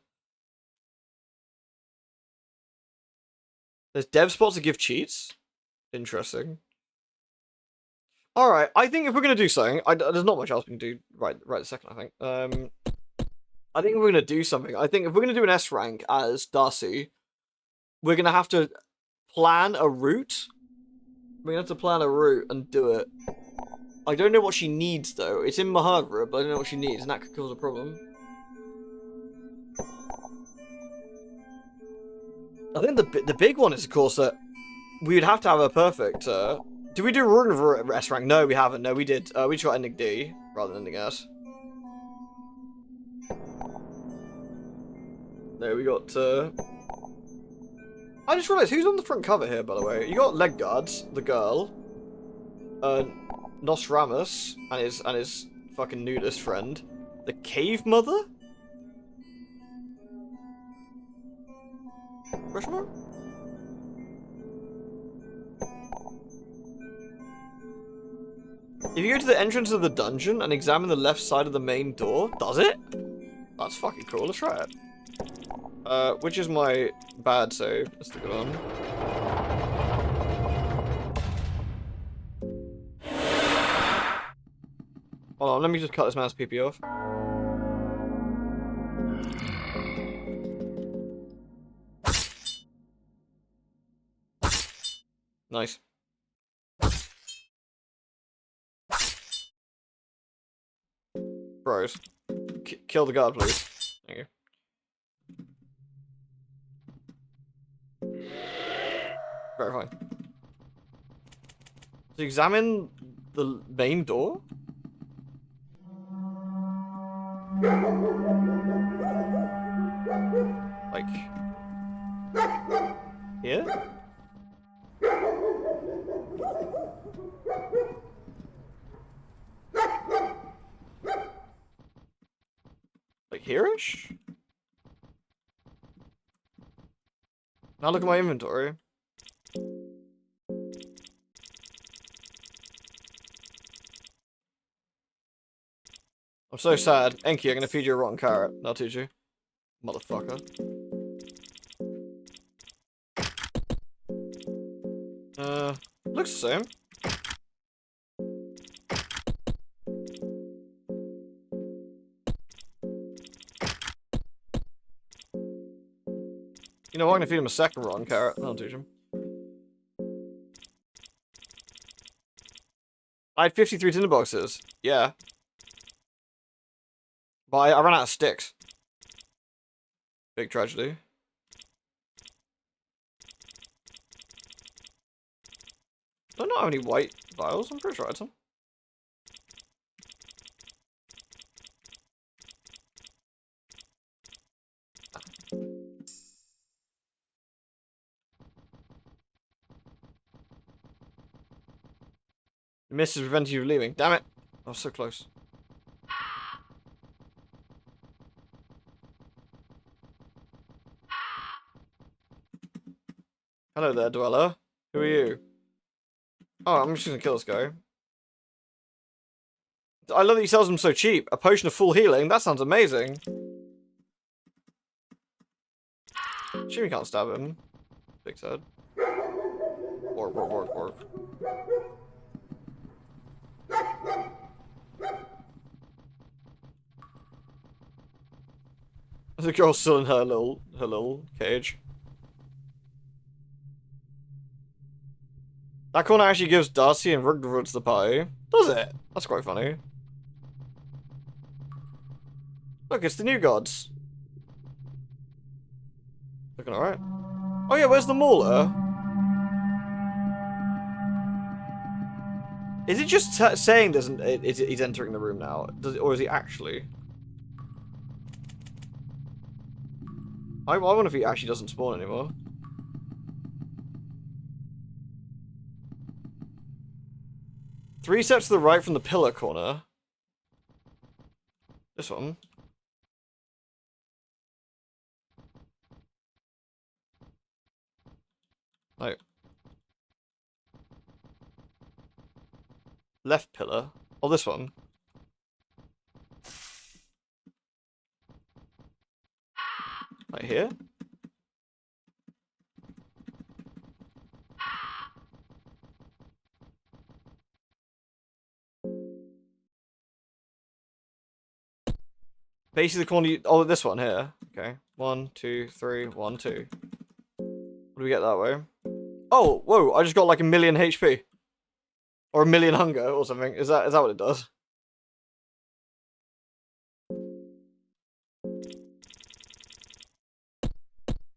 There's dev spots that give cheats. Interesting. All right, I think if we're gonna do something, there's not much else we can do right this second. I think. I think if we're gonna do something, I think if we're gonna do an S rank as Darcy, we're gonna have to plan a route. We're gonna have to plan a route and do it. I don't know what she needs though. It's in Mahadra, but I don't know what she needs, and that could cause a problem. I think the big one is, of course, that we would have to have a perfect. Did we do Rune of S rank? No, we haven't. No, we did. We just got ending D rather than ending S. There we got. I just realised who's on the front cover here, by the way. You got Legguards, the girl, Nostramus, and his fucking nudist friend, the Cave Mother. Question mark? If you go to the entrance of the dungeon and examine the left side of the main door, does it? That's fucking cool. Let's try it. Which is my bad save? That's the good one. Hold on, let me just cut this man's PP off. Nice. Bros. Kill the guard, please. Thank you. Very fine. To examine the main door? Like... here? Like here-ish? Now look at my inventory. I'm so sad. Enki, I'm gonna feed you a rotten carrot. I'll teach you. Motherfucker. Looks the same. You know what? I'm gonna feed him a second rotten carrot. I'll teach him. I had 53 tinderboxes. Yeah. But I ran out of sticks. Big tragedy. Do I not have any white vials? I'm pretty sure I had some. The mist is preventing you from leaving. Damn it! I was so close. Hello there, dweller. Who are you? Oh, I'm just gonna kill this guy. I love that he sells them so cheap. A potion of full healing? That sounds amazing. Assume you can't stab him. Big sad. Orc. The girl's still in her little cage. That corner actually gives Darcy and Rugderwood to the party. Does it? That's quite funny. Look, it's the new gods. Looking alright. Oh yeah, where's the Mauler? Is it just saying he's entering the room now? Or is he actually? I wonder if he actually doesn't spawn anymore. Three steps to the right from the pillar corner. This one. No. Left pillar. Oh, this one. Right here. Basically the corner oh, this one here. Okay. 1, 2, 3, 1, 2. What do we get that way? Oh, whoa, I just got like 1,000,000 HP. Or 1,000,000 hunger or something. Is that what it does?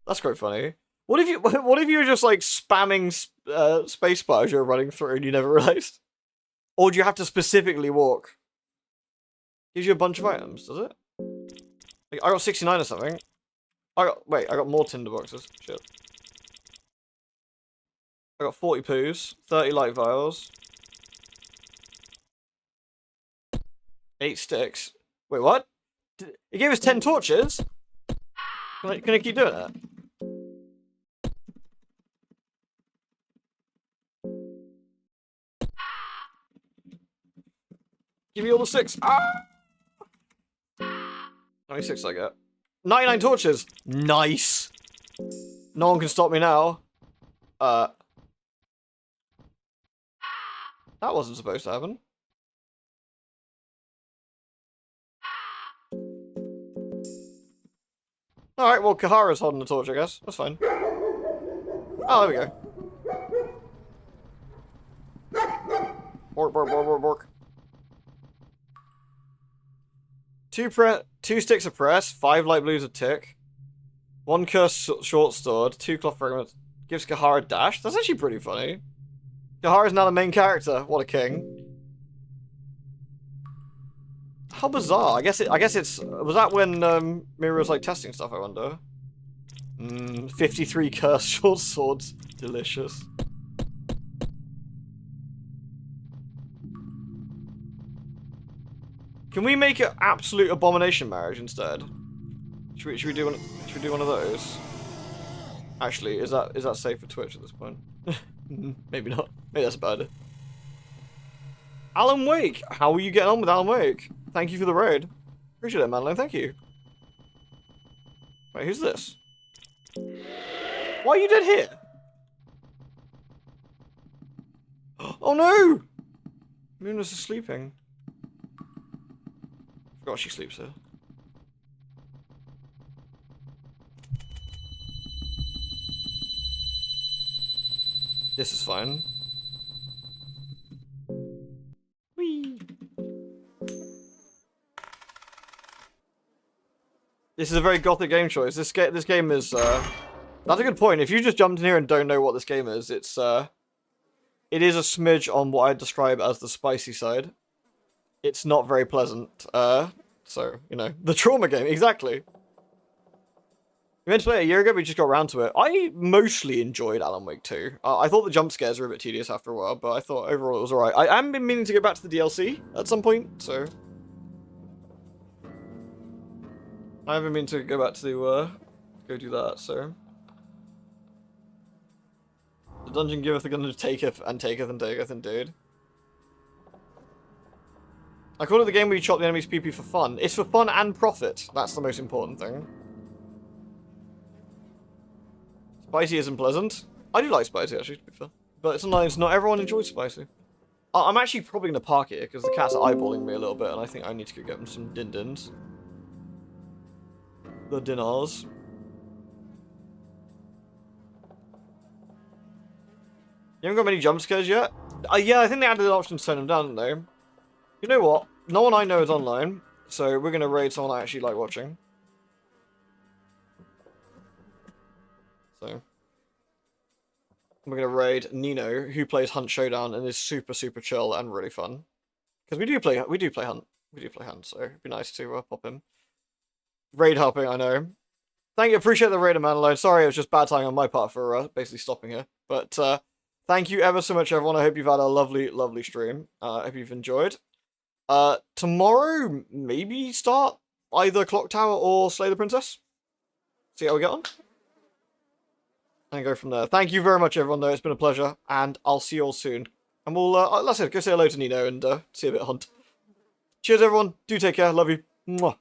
That's quite funny. What if you were just like spamming spacebar as you're running through and you never realized? Or do you have to specifically walk? Gives you a bunch of items, does it? Like, I got 69 or something. I got more tinderboxes. Shit. I got 40 poos, 30 light vials, 8 sticks. Wait, what? It gave us 10 torches? Can I keep doing that? Give me all the sticks. Ah! How many sticks I get? 99 torches. Nice. No one can stop me now. That wasn't supposed to happen. Alright, well, Kahara's holding the torch, I guess. That's fine. Oh, there we go. Bork. 2 sticks of press, 5 light blues of tick, 1 cursed short sword, 2 cloth fragments. Gives Kahara dash. That's actually pretty funny. Kahara's now the main character. What a king. How bizarre. I guess it's... Was that when Mira was like testing stuff, I wonder? 53 cursed short swords. Delicious. Can we make an absolute abomination marriage instead? Should we do one of those? Actually, is that safe for Twitch at this point? Maybe not. Maybe that's about it. Alan Wake, how are you getting on with Alan Wake? Thank you for the raid. Appreciate it, Manlo. Thank you. Wait, who's this? Why are you dead here? Oh no! Luna's is sleeping. Forgot she sleeps here. This is fine. Whee! This is a very gothic game choice. This game is that's a good point. If you just jumped in here and don't know what this game is, it is a smidge on what I'd describe as the spicy side. It's not very pleasant. So, you know, the trauma game, exactly. We meant to play it a year ago, but we just got around to it. I mostly enjoyed Alan Wake 2. I thought the jump scares were a bit tedious after a while, but I thought overall it was alright. I am been meaning to go back to the DLC at some point, so... I haven't been to go back to, go do that, so... The dungeon giveth, the gun taketh, and taketh, and taketh, indeed. I call it the game where you chop the enemy's PP for fun. It's for fun and profit. That's the most important thing. Spicy isn't pleasant. I do like spicy, actually, to be fair. But sometimes not everyone enjoys spicy. I'm actually probably going to park here, because the cats are eyeballing me a little bit, and I think I need to go get them some din-dins. The dinners. You haven't got many jump scares yet? Yeah, I think they added an option to turn them down, didn't they? You know what? No one I know is online, so we're going to raid someone I actually like watching. So, we're going to raid Nino, who plays Hunt Showdown and is super, super chill and really fun. Because we do play Hunt. We do play Hunt, so it'd be nice to pop him. Raid hopping, I know. Thank you, appreciate the raid, man alone. Sorry, it was just bad timing on my part for basically stopping here. But thank you ever so much, everyone. I hope you've had a lovely, lovely stream. I hope you've enjoyed. Tomorrow, maybe start either Clock Tower or Slay the Princess. See how we get on. And go from there. Thank you very much, everyone, though. It's been a pleasure. And I'll see you all soon. And we'll, let's go say hello to Nino and see a bit of Hunt. Cheers, everyone. Do take care. Love you. Mwah.